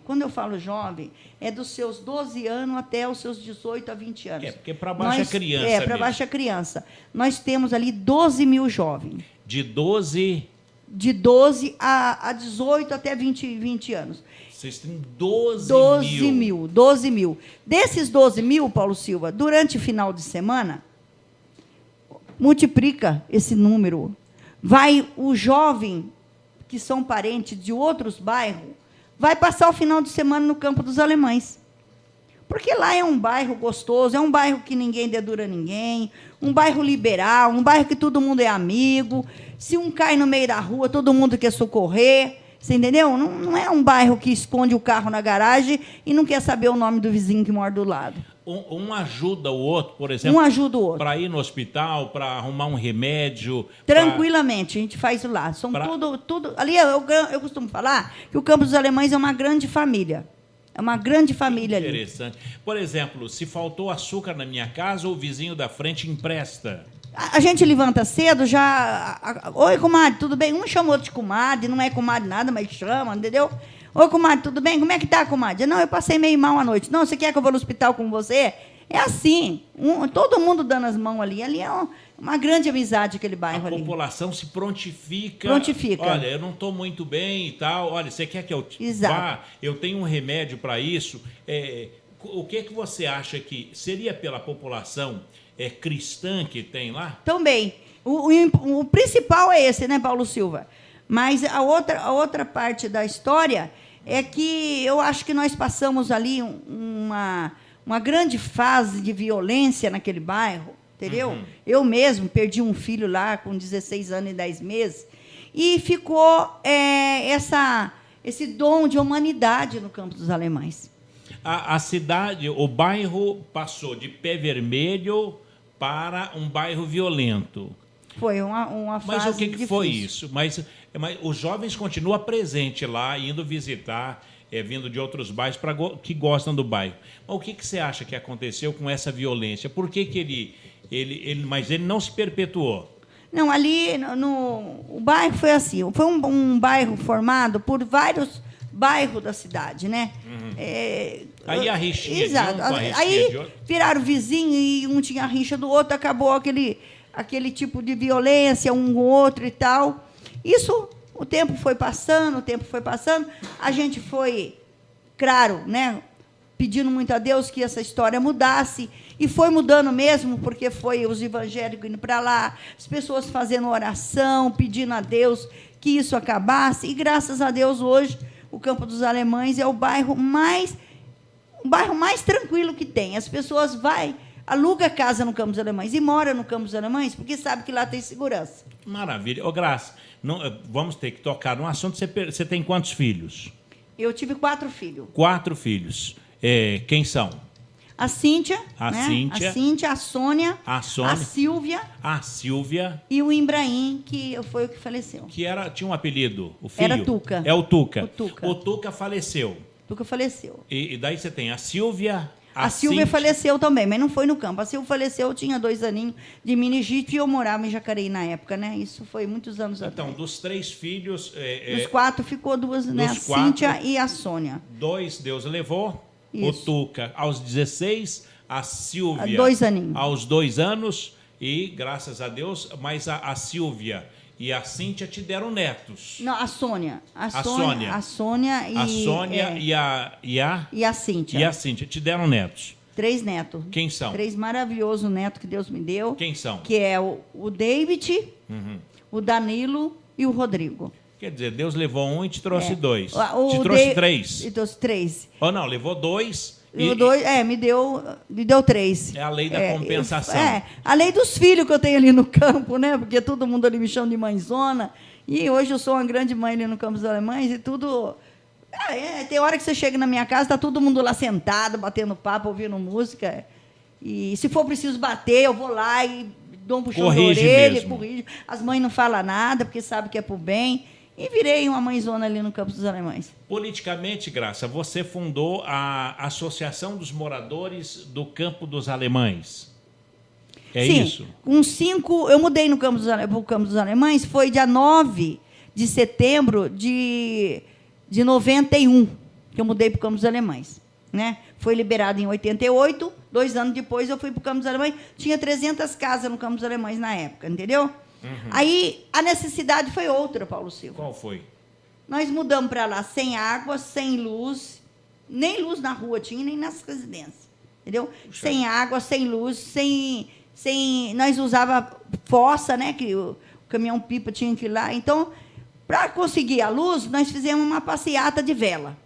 quando eu falo jovem, é dos seus 12 anos até os seus 18 a 20 anos. Porque para baixo é criança. Para baixo é criança. Nós temos ali 12 mil jovens. De 12 a 18 até 20 anos. Vocês têm 12 mil. Desses 12 mil, Paulo Silva, durante o final de semana, multiplica esse número. Vai o jovem, que são parentes de outros bairros, vai passar o final de semana no Campo dos Alemães. Porque lá é um bairro gostoso, é um bairro que ninguém dedura ninguém, um bairro liberal, um bairro que todo mundo é amigo. Se um cai no meio da rua, todo mundo quer socorrer. Você entendeu? Não é um bairro que esconde o carro na garagem e não quer saber o nome do vizinho que mora do lado. Um ajuda o outro, por exemplo. Um ajuda o outro. Para ir no hospital, para arrumar um remédio. Tranquilamente, a gente faz lá. São tudo. Ali eu costumo falar que o Campo dos Alemães é uma grande família. É uma grande família ali. Interessante. Por exemplo, se faltou açúcar na minha casa, o vizinho da frente empresta. A gente levanta cedo, já... Oi, comadre, tudo bem? Um chamou de comadre, não é comadre nada, mas chama, entendeu? Oi, comadre, tudo bem? Como é que tá, comadre? Não, eu passei meio mal à noite. Não, você quer que eu vou no hospital com você? É assim, todo mundo dando as mãos ali. Ali é uma grande amizade, aquele bairro ali. A população se prontifica. Prontifica. Olha, eu não estou muito bem e tal. Olha, você quer que eu Exato. vá? Eu tenho um remédio para isso. O que você acha que seria pela população cristã que tem lá? Também. O principal é esse, né, Paulo Silva? Mas a outra parte da história é que eu acho que nós passamos ali uma grande fase de violência naquele bairro, entendeu? Eu mesmo perdi um filho lá com 16 anos e 10 meses, e ficou esse dom de humanidade no Campo dos Alemães. A cidade, o bairro passou de pé vermelho para um bairro violento. Foi uma fase Mas o que difícil. foi isso? Mas os jovens continuam presentes lá, indo visitar, vindo de outros bairros que gostam do bairro. Mas o que você acha que aconteceu com essa violência? Por que mas ele não se perpetuou? Não, ali o bairro foi assim. Foi um bairro formado por vários bairros da cidade, né? Aí a rixinha exato. de um com a rixinha aí de outro. viraram vizinho e um tinha a rixa do outro, acabou aquele tipo de violência, um com o outro e tal. Isso, o tempo foi passando, a gente foi, claro, né, pedindo muito a Deus que essa história mudasse, e foi mudando mesmo, porque foi os evangélicos indo para lá, as pessoas fazendo oração, pedindo a Deus que isso acabasse, e graças a Deus hoje o Campo dos Alemães é o bairro mais tranquilo que tem. As pessoas aluga casa no Campos Alemães e mora no Campos Alemães porque sabe que lá tem segurança. Maravilha. Ô, Graça, vamos ter que tocar no assunto. Você tem quantos filhos? Eu tive 4 filhos. 4 filhos. Quem são? A Cíntia, a Sônia, a Silvia. A Silvia. E o Ibrahim, que foi o que faleceu. Tinha um apelido, o filho? Era Tuca. É o Tuca. O Tuca faleceu. Tuca faleceu. E daí você tem a Silvia... A Silvia faleceu também, mas não foi no campo. A Silvia faleceu, eu tinha 2 aninhos de meningite e eu morava em Jacareí na época, né? Isso foi muitos anos atrás. Então, dos 3 filhos... Dos 4 ficou 2, né? A Cíntia e a Sônia. 2 Deus levou. Isso. O Tuca aos 16, a Silvia 2 aninhos. Aos 2 anos e, graças a Deus, mas a Silvia e a Cíntia te deram netos. Não, a Sônia. A Sônia e a Cíntia. E a Cíntia te deram netos. 3 netos. Quem são? 3 maravilhosos netos que Deus me deu. Quem são? Que é o David, o Danilo e o Rodrigo. Quer dizer, Deus levou 1 e te trouxe 2. Te trouxe 3. E trouxe 3. Ou não, levou 2. Me deu 3. É a lei da compensação. A lei dos filhos que eu tenho ali no campo, né? Porque todo mundo ali me chama de mãezona. E hoje eu sou uma grande mãe ali no Campos Alemães e tudo... tem hora que você chega na minha casa, está todo mundo lá sentado, batendo papo, ouvindo música. E se for preciso bater, eu vou lá e dou um puxão de orelha, corrijo. As mães não falam nada, porque sabem que é pro bem. E virei uma mãezona ali no Campos dos Alemães. Politicamente, Graça, você fundou a Associação dos Moradores do Campo dos Alemães. Sim, isso? Com 5... Eu mudei no Campos dos Alemães, foi dia 9 de setembro de 91, que eu mudei para o Campos dos Alemães. Né? Foi liberado em 88, 2 anos depois eu fui para o Campos dos Alemães. Tinha 300 casas no Campos dos Alemães na época, entendeu? Aí a necessidade foi outra, Paulo Silva. Qual foi? Nós mudamos para lá sem água, sem luz, nem luz na rua tinha, nem nas residências, entendeu? Puxa. Sem água, sem luz, sem nós usava fossa, né? Que o caminhão-pipa tinha que ir lá. Então, para conseguir a luz, nós fizemos uma passeata de vela.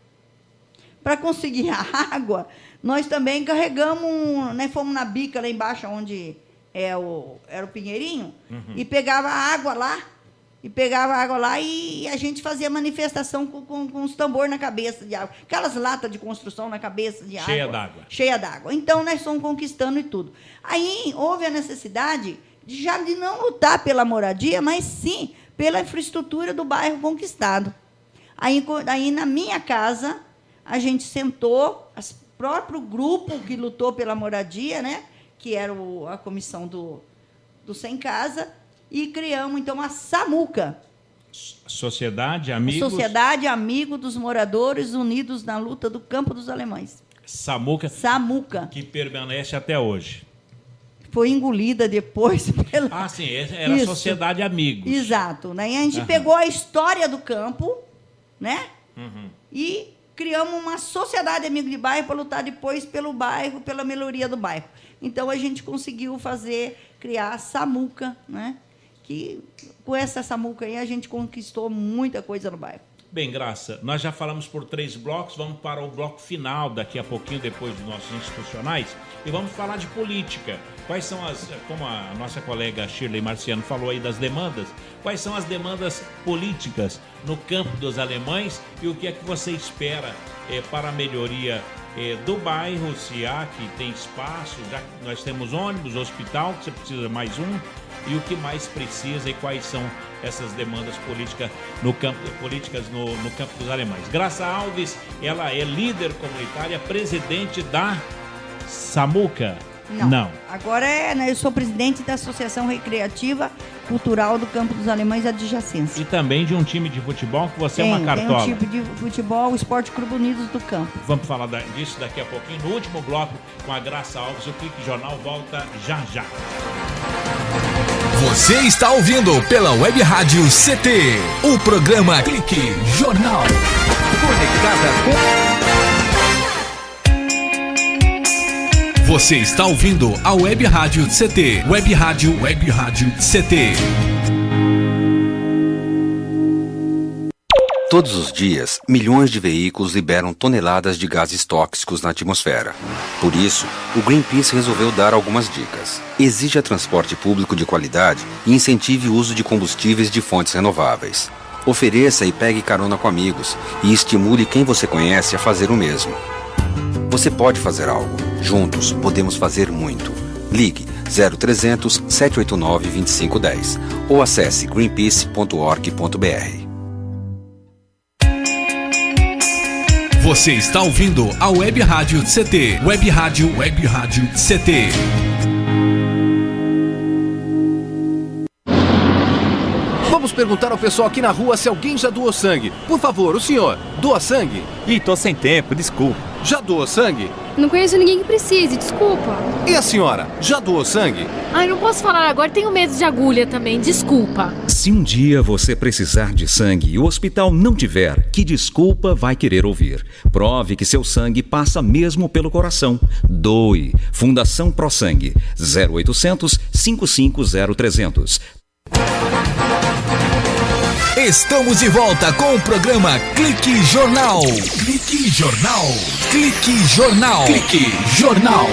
Para conseguir a água, nós também carregamos, né? Fomos na bica lá embaixo, onde era o Pinheirinho, e pegava água lá, e a gente fazia manifestação com os tambores na cabeça de água. Aquelas latas de construção na cabeça de água. Cheia d'água. Então, nós fomos conquistando e tudo. Aí, houve a necessidade de não lutar pela moradia, mas sim pela infraestrutura do bairro conquistado. Aí na minha casa, a gente sentou, o próprio grupo que lutou pela moradia, né? Que era a comissão do Sem Casa, e criamos, então, a SAMUCA. Sociedade Amigo dos Moradores Unidos na Luta do Campo dos Alemães. SAMUCA. Que permanece até hoje. Foi engolida depois pela... sim, era a Sociedade Amigos. Exato. Né? E a gente pegou a história do campo, né? E criamos uma sociedade amigo de bairro para lutar depois pelo bairro, pela melhoria do bairro. Então, a gente conseguiu criar a SAMUCA, né? Que, com essa SAMUCA aí, a gente conquistou muita coisa no bairro. Bem, Graça, nós já falamos por 3 blocos, vamos para o bloco final, daqui a pouquinho, depois dos nossos institucionais, e vamos falar de política. Quais são como a nossa colega Shirley Marciano falou aí das demandas, quais são as demandas políticas no campo dos alemães e o que é que você espera para a melhoria do bairro, se há que tem espaço, já que nós temos ônibus, hospital, que você precisa mais um, e o que mais precisa e quais são essas demandas políticas no campo dos alemães. Graça Alves, ela é líder comunitária, presidente da SAMUCA. Não. Agora eu sou presidente da Associação Recreativa Cultural do Campo dos Alemães adjacência. E também de um time de futebol que você é uma cartola. Tem um time de futebol, o Esporte Clube Unidos do Campo. Vamos falar disso daqui a pouquinho, no último bloco, com a Graça Alves. O Clique Jornal volta já. Você está ouvindo pela Web Rádio CT, o programa Clique Jornal. Conectada com... Você está ouvindo a Web Rádio CT. Web Rádio CT. Todos os dias, milhões de veículos liberam toneladas de gases tóxicos na atmosfera. Por isso, o Greenpeace resolveu dar algumas dicas. Exija transporte público de qualidade e incentive o uso de combustíveis de fontes renováveis. Ofereça e pegue carona com amigos e estimule quem você conhece a fazer o mesmo. Você pode fazer algo. Juntos, podemos fazer muito. Ligue 0300 789 2510 ou acesse greenpeace.org.br. Você está ouvindo a Web Rádio CT. Web Rádio CT. Vamos perguntar ao pessoal aqui na rua se alguém já doou sangue. Por favor, o senhor, doa sangue? Ih, tô sem tempo, desculpa. Já doou sangue? Não conheço ninguém que precise, desculpa. E a senhora, já doou sangue? Ai, não posso falar agora, tenho medo de agulha também, desculpa. Se um dia você precisar de sangue e o hospital não tiver, que desculpa vai querer ouvir? Prove que seu sangue passa mesmo pelo coração. Doe. Fundação Pro Sangue. 0800 550 300. Estamos de volta com o programa Clique Jornal. Clique Jornal. Clique Jornal. Clique Jornal.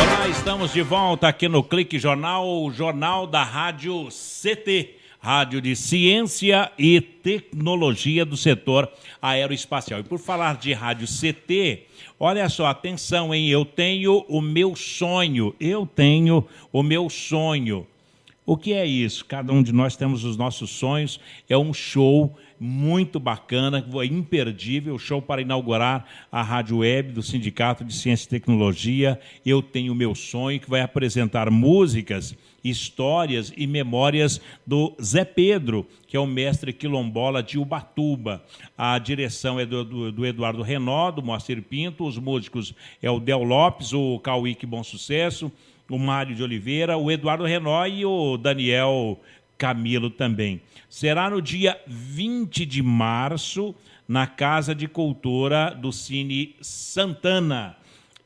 Olá, estamos de volta aqui no Clique Jornal, o jornal da Rádio CT, Rádio de Ciência e Tecnologia do Setor Aeroespacial. E por falar de Rádio CT, olha só, atenção, hein? Eu tenho o meu sonho. O que é isso? Cada um de nós temos os nossos sonhos. É um show muito bacana, imperdível, show para inaugurar a Rádio Web do Sindicato de Ciência e Tecnologia. Eu tenho o meu sonho, que vai apresentar músicas, histórias e memórias do Zé Pedro, que é o mestre quilombola de Ubatuba. A direção é do Eduardo Renó, do Moacir Pinto, os músicos é o Del Lopes, o Cauíque Bom Sucesso, o Mário de Oliveira, o Eduardo Renó e o Daniel Camilo também. Será no dia 20 de março, na Casa de Cultura do Cine Santana.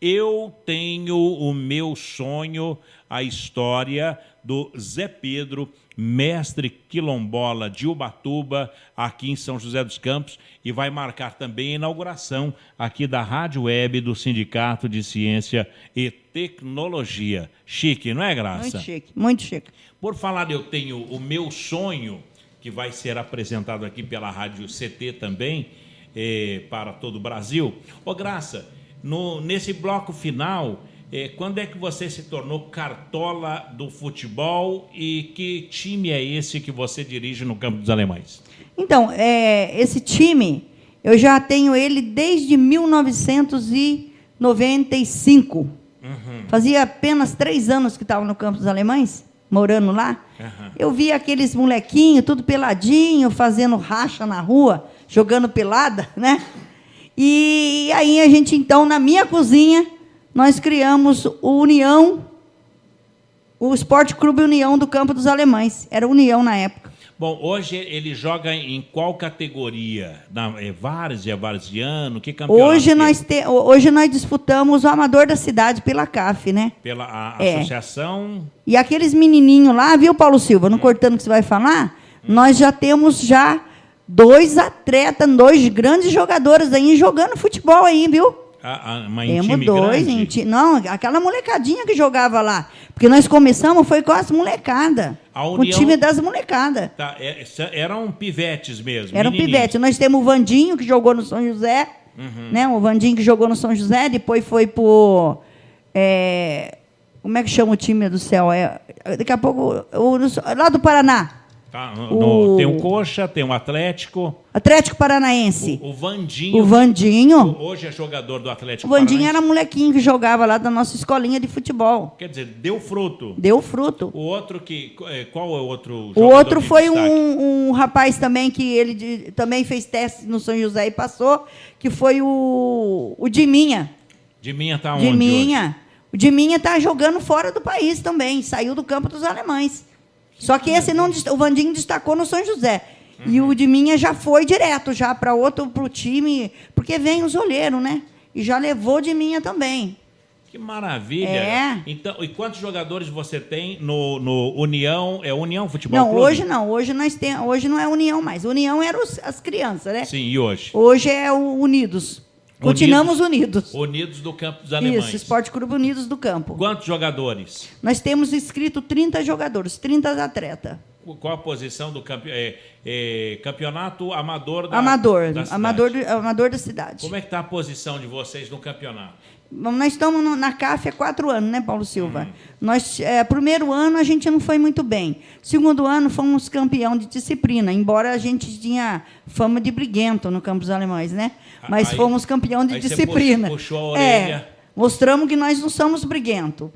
Eu tenho o meu sonho, a história do Zé Pedro, mestre quilombola de Ubatuba, aqui em São José dos Campos, e vai marcar também a inauguração aqui da Rádio Web do Sindicato de Ciência e Tecnologia. Chique, não é, Graça? Muito chique, muito chique. Por falar, eu tenho o meu sonho, que vai ser apresentado aqui pela Rádio CT também, para todo o Brasil. Ô, Graça, nesse bloco final, quando é que você se tornou cartola do futebol e que time é esse que você dirige no Campo dos Alemães? Então, esse time, eu já tenho ele desde 1995. Fazia apenas 3 anos que estava no Campo dos Alemães, morando lá. Eu via aqueles molequinhos, tudo peladinho, fazendo racha na rua, jogando pelada, né? E aí a gente, então, na minha cozinha, nós criamos o Esporte Clube União do Campo dos Alemães. Era União na época. Bom, hoje ele joga em qual categoria? Varziano? Que campeonato? Hoje nós disputamos o Amador da Cidade pela CAF, né? Pela associação. E aqueles menininhos lá, viu, Paulo Silva? Não cortando o que você vai falar, nós já temos 2 atletas, 2 grandes jogadores aí jogando futebol aí, viu? Temos 2, não, aquela molecadinha que jogava lá. Porque nós começamos, foi com as molecadas. O time das molecadas. Tá, eram pivetes mesmo. Eram pivetes. Nós temos o Vandinho, que jogou no São José. Né? O Vandinho que jogou no São José, depois foi pro... como é que chama o time do céu? Daqui a pouco, lá do Paraná. Tá, tem o Coxa, tem o Atlético Paranaense. O Vandinho. Hoje é jogador do Atlético Paranaense. O Vandinho era molequinho que jogava lá da nossa escolinha de futebol. Quer dizer, deu fruto. O outro qual é o outro jogador? O outro foi um rapaz também que ele também fez teste no São José e passou, que foi o Diminha. Diminha está onde hoje? O Diminha está jogando fora do país também, saiu do Campo dos Alemães. Só que o Vandinho destacou no São José. E o Diminha já foi direto pro time, porque vem os olheiros, né? E já levou o Diminha também. Que maravilha. É. Então, e quantos jogadores você tem no União? É União Futebol Não, Clube? hoje não. Hoje não é União mais. União eram as crianças, né? Sim, e hoje? Hoje é o Unidos. Continuamos unidos. Unidos do Campo dos Alemães. Isso, Esporte Clube Unidos do Campo. Quantos jogadores? Nós temos inscrito 30 jogadores, 30 atletas. Qual a posição do campeonato amador da cidade? Amador da cidade. Como é que está a posição de vocês no campeonato? Bom, nós estamos na CAF há 4 anos, né, Paulo Silva? Primeiro ano a gente não foi muito bem. Segundo ano fomos campeão de disciplina, embora a gente tinha fama de briguento no Campo dos Alemães, né? Mas fomos campeão de disciplina. Você puxou a orelha. Mostramos que nós não somos briguento.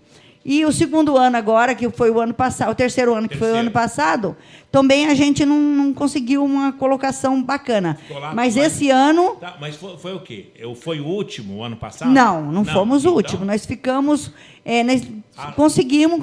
E o segundo ano agora, que foi o ano passado, o terceiro ano, que foi o ano passado, também a gente não conseguiu uma colocação bacana. Mas esse ano... Tá, mas foi o quê? Foi o último, o ano passado? Não fomos o último. Nós ficamos... conseguimos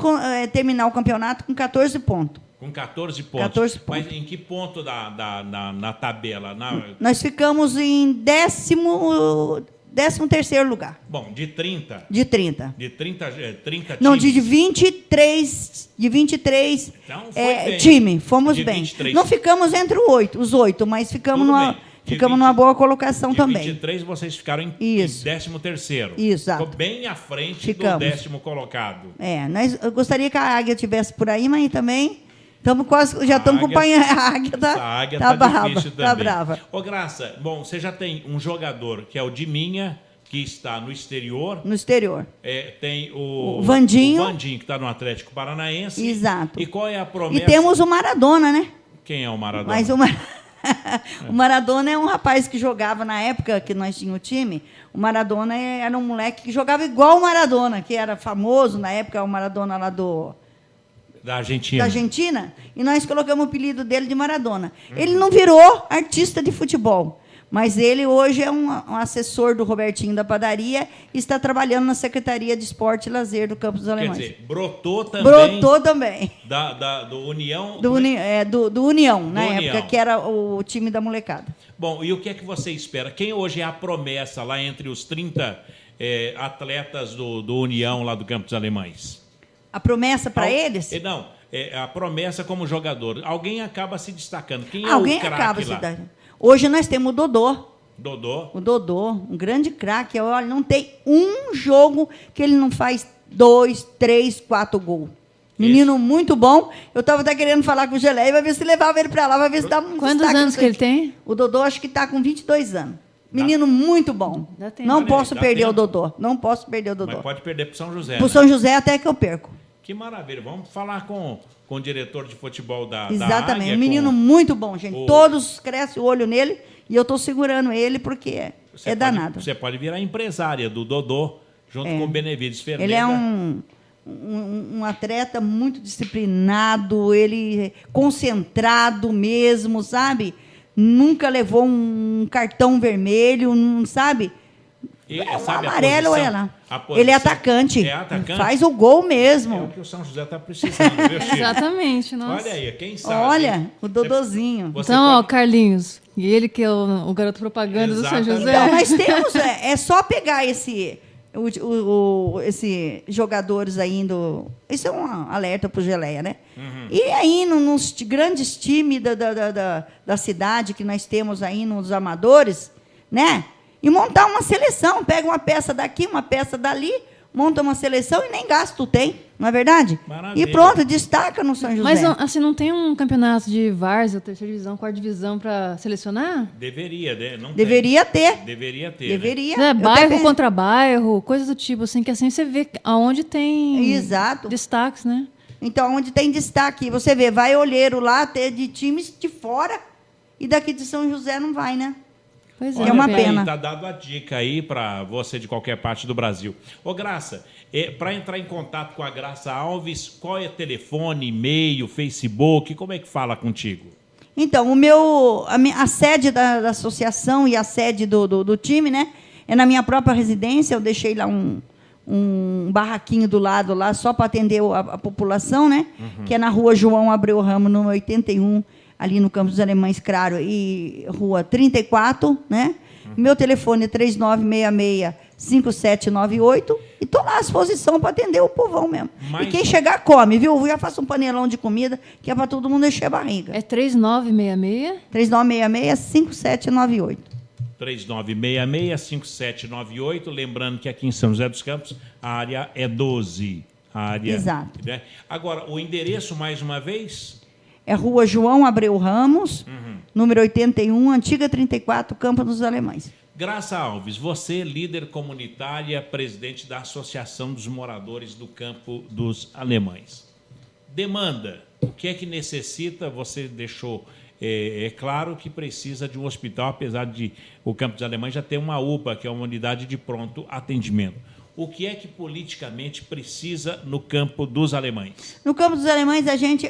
terminar o campeonato com 14 pontos. Com 14 pontos. 14 pontos. Mas em que ponto na tabela? Nós ficamos em 13º lugar. Bom, de 30? De 30. De 30 times? Não, de 23. De 23 então, foi time. Fomos de bem. 23. Não ficamos entre os 8, mas ficamos numa boa colocação também. De 23 vocês ficaram em 13º. Exato. Ficou bem à frente do 10º colocado. Eu gostaria que a Águia estivesse por aí, mas também... já estamos acompanhando. A Águia tá brava. Tá brava. Ô, Graça, bom, você já tem um jogador que é o Diminha, que está no exterior. No exterior. Tem o Vandinho. O Vandinho, que está no Atlético Paranaense. Exato. E qual é a promessa? E temos o Maradona, né? Quem é o Maradona? Mas o Maradona é um rapaz que jogava na época que nós tínhamos o time. O Maradona era um moleque que jogava igual o Maradona, que era famoso na época, o Maradona lá da Argentina. E nós colocamos o apelido dele de Maradona. Ele não virou artista de futebol, mas ele hoje é um assessor do Robertinho da Padaria e está trabalhando na Secretaria de Esporte e Lazer do Campo dos Alemães. Quer dizer, brotou também. Do União? Do União, na época, que era o time da molecada. Bom, e o que é que você espera? Quem hoje é a promessa lá entre os 30 atletas do União, lá do Campo dos Alemães? A promessa para eles? Não, a promessa como jogador. Alguém acaba se destacando. Quem é Alguém o craque acaba lá? se destacando. Hoje nós temos o Dodô. O Dodô, um grande craque. Olha, não tem um jogo que ele não faz 2, 3, 4 gols. Menino muito bom. Eu estava até querendo falar com o Geleia, vai ver se levava ele para lá, vai ver se dá um Quantos anos que ele tem? O Dodô acho que está com 22 anos. Menino muito bom. Não posso perder o Dodô. Não posso perder o Dodô. Mas pode perder para São José. Para São José até que eu perco. Que maravilha. Vamos falar com o diretor de futebol da Exatamente. Águia, Um menino muito bom, gente. Todos crescem o olho nele e eu estou segurando ele porque é danado. Você pode virar empresária do Dodô junto com o Benevides Fernanda. Ele é um atleta muito disciplinado, ele concentrado mesmo, sabe? Nunca levou um cartão vermelho, não sabe? Sabe amarelo, a posição, ele é atacante. É atacante. Faz o gol mesmo. É o que o São José está precisando, viu, Chico? Exatamente. Nossa. Olha aí, quem sabe. Olha, o Dodozinho. Então, Carlinhos, e ele que é o garoto propaganda do São José. Então, nós temos, é só pegar esses jogadores aí isso é um alerta para o Geleia, né? E aí, nos grandes times da cidade que nós temos aí, nos amadores, né? E montar uma seleção. Pega uma peça daqui, uma peça dali, monta uma seleção e nem gasto tem, não é verdade? Maravilha. E pronto, destaca no São José. Mas assim, não tem um campeonato de várzea, terceira divisão, quarta divisão para selecionar? Deveria, não Deveria tem. ter. Deveria ter. Deveria. Né? Bairro contra bairro, coisas do tipo, assim, que assim você vê aonde tem destaques, né? Então, onde tem destaque, você vê, vai olheiro lá ter de times de fora e daqui de São José não vai, né? Pois é uma pena. Está dado a dica aí para você de qualquer parte do Brasil. Ô, Graça, para entrar em contato com a Graça Alves, qual é o telefone, e-mail, Facebook, como é que fala contigo? Então, a sede da associação e a sede do time, né, é na minha própria residência. Eu deixei lá um barraquinho do lado, lá só para atender a população, né, que é na rua João Abreu Ramos, número 81, ali no Campo dos Alemães, claro, e rua 34, né? Meu telefone é 5798, e estou lá à disposição para atender o povão mesmo. Mas- E quem chegar, come, viu? Eu já faço um panelão de comida, que é para todo mundo encher a barriga. É 3966? 3966-5798. 3966-5798. Lembrando que aqui em São José dos Campos a área é 12. A área, Exato. né? Agora, o endereço, mais uma vez? É Rua João Abreu Ramos, número 81, Antiga 34, Campo dos Alemães. Graça Alves, você, líder comunitária, presidente da Associação dos Moradores do Campo dos Alemães. Demanda, o que é que necessita? Você deixou claro que precisa de um hospital, apesar de o Campo dos Alemães já ter uma UPA, que é uma unidade de pronto atendimento. O que é que politicamente precisa no Campo dos Alemães? No Campo dos Alemães, a gente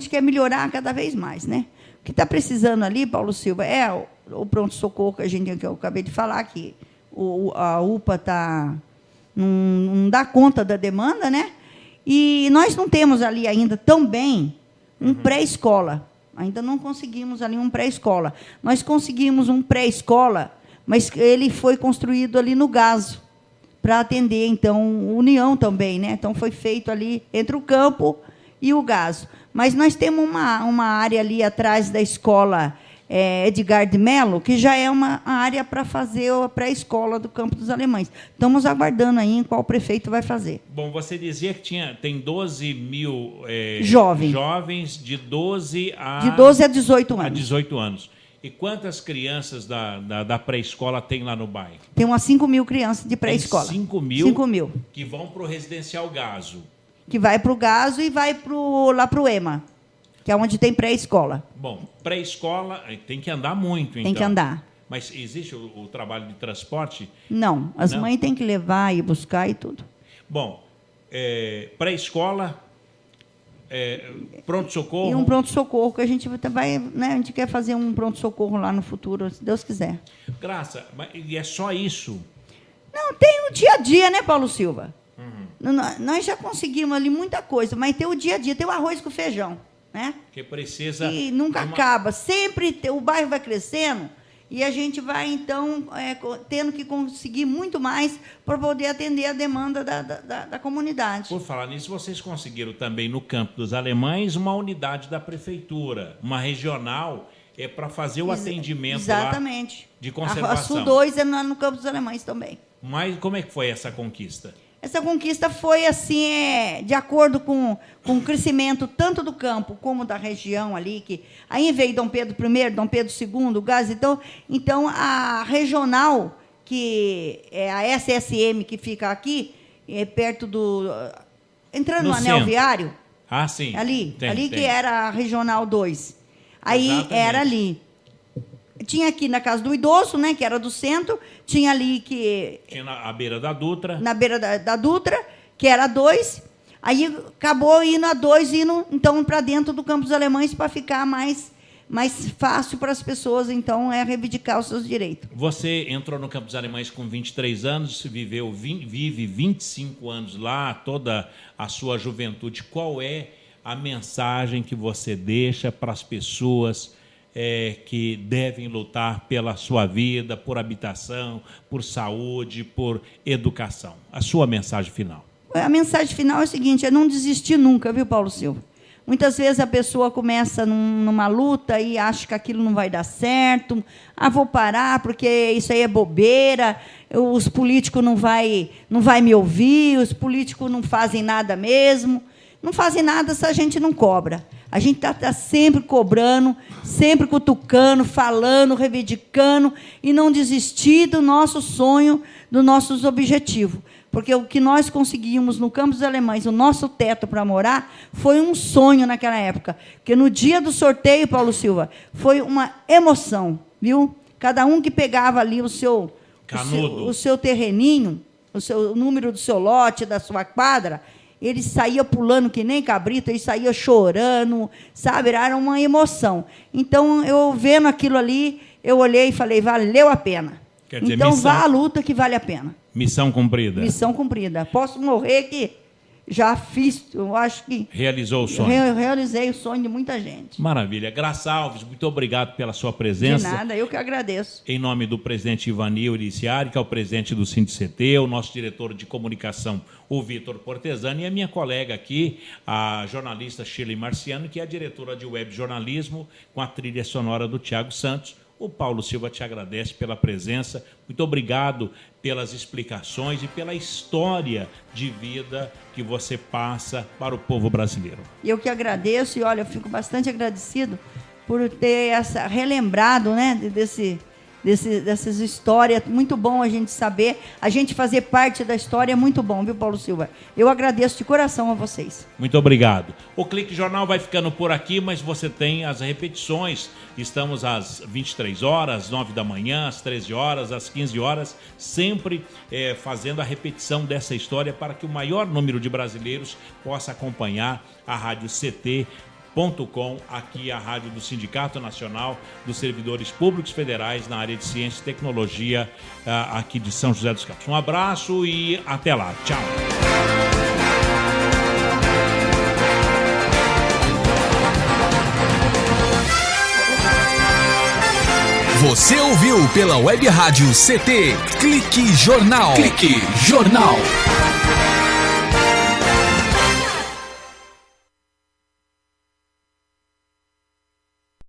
quer melhorar cada vez mais, né? O que está precisando ali, Paulo Silva, é o pronto-socorro que eu acabei de falar, que a UPA não dá conta da demanda, né? E nós não temos ali ainda tão bem um pré-escola. Ainda não conseguimos ali um pré-escola. Nós conseguimos um pré-escola, mas ele foi construído ali no Gaso, para atender, então, União também, né? Então, foi feito ali entre o campo e o Gaso. Mas nós temos uma área ali atrás da escola Edgar de Mello, que já é uma área para fazer a pré-escola do Campo dos Alemães. Estamos aguardando aí em qual prefeito vai fazer. Bom, você dizia que tem 12 mil jovens de 12 a... De 12 a 18 anos. A 18 anos. E quantas crianças da pré-escola tem lá no bairro? Tem umas 5 mil crianças de pré-escola. 5 mil? 5 mil. Que vão para o residencial Gaso. Que vai para o Gaso e vai lá para o EMA, que é onde tem pré-escola. Bom, pré-escola tem que andar muito, então. Tem que andar. Mas existe o trabalho de transporte? Não, as mães têm que levar e buscar e tudo. Bom, pré-escola, pronto-socorro... E um pronto-socorro, que a gente vai, né, a gente quer fazer um pronto-socorro lá no futuro, se Deus quiser. Graça, e é só isso? Não, tem o dia a dia, né, Paulo Silva? Nós já conseguimos ali muita coisa, mas tem o dia a dia, tem o arroz com feijão, né? Que precisa... E nunca acaba, sempre o bairro vai crescendo e a gente vai, então, tendo que conseguir muito mais para poder atender a demanda da comunidade. Por falar nisso, vocês conseguiram também no Campo dos Alemães uma unidade da prefeitura, uma regional, para fazer o atendimento exatamente. Lá de conservação. A Sul 2 é no Campo dos Alemães também. Mas como é que foi essa conquista? Essa conquista foi assim, de acordo com o crescimento tanto do campo como da região ali, que aí veio Dom Pedro I, Dom Pedro II, o gás, então a regional, que é a SSM, que fica aqui, perto do... entrando no anel viário. Ah, sim. Ali que era a Regional 2. Aí exatamente. Era ali. Tinha aqui na Casa do Idoso, né, que era do centro, tinha ali que... Tinha à beira da Dutra. Na beira da Dutra, que era a 2. Aí acabou indo a 2, então, para dentro do Campo dos Alemães, para ficar mais fácil para as pessoas, então, reivindicar os seus direitos. Você entrou no Campo dos Alemães com 23 anos, vive 25 anos lá, toda a sua juventude. Qual é a mensagem que você deixa para as pessoas que devem lutar pela sua vida, por habitação, por saúde, por educação? A sua mensagem final. A mensagem final é o seguinte, é não desistir nunca, viu, Paulo Silva? Muitas vezes a pessoa começa numa luta e acha que aquilo não vai dar certo. Vou parar porque isso aí é bobeira, os políticos não vai me ouvir, os políticos não fazem nada mesmo. Não fazem nada se a gente não cobra. A gente está sempre cobrando, sempre cutucando, falando, reivindicando e não desistir do nosso sonho, dos nossos objetivos. Porque o que nós conseguimos no Campo dos Alemães, o nosso teto para morar, foi um sonho naquela época. Porque no dia do sorteio, Paulo Silva, foi uma emoção, viu? Cada um que pegava ali o seu terreninho, o número do seu lote, da sua quadra, ele saía pulando que nem cabrito, ele saía chorando, sabe? Era uma emoção. Então, eu vendo aquilo ali, eu olhei e falei, valeu a pena. Quer dizer, então, vá à luta que vale a pena. Missão cumprida. Missão cumprida. Posso morrer que já fiz, eu acho que... Realizou o sonho. Realizei o sonho de muita gente. Maravilha. Graça Alves, muito obrigado pela sua presença. De nada, eu que agradeço. Em nome do presidente Ivanil Iriciari, que é o presidente do SINDICT, o nosso diretor de comunicação, o Vitor Portesani, e a minha colega aqui, a jornalista Shirley Marciano, que é a diretora de web jornalismo, com a trilha sonora do Tiago Santos. O Paulo Silva te agradece pela presença. Muito obrigado pelas explicações e pela história de vida que você passa para o povo brasileiro. Eu que agradeço e, olha, eu fico bastante agradecido por ter relembrado, né, dessas histórias. Muito bom a gente saber, a gente fazer parte da história é muito bom, viu, Paulo Silva? Eu agradeço de coração a vocês. Muito obrigado. O Clique Jornal vai ficando por aqui, mas você tem as repetições. Estamos às 23 horas, às 9 da manhã, às 13 horas, às 15 horas, sempre fazendo a repetição dessa história para que o maior número de brasileiros possa acompanhar a Rádio CT.com, aqui a rádio do Sindicato Nacional dos Servidores Públicos Federais na área de Ciência e Tecnologia aqui de São José dos Campos. Um abraço e até lá. Tchau. Você ouviu pela Web Rádio CT Clique Jornal. Clique Jornal.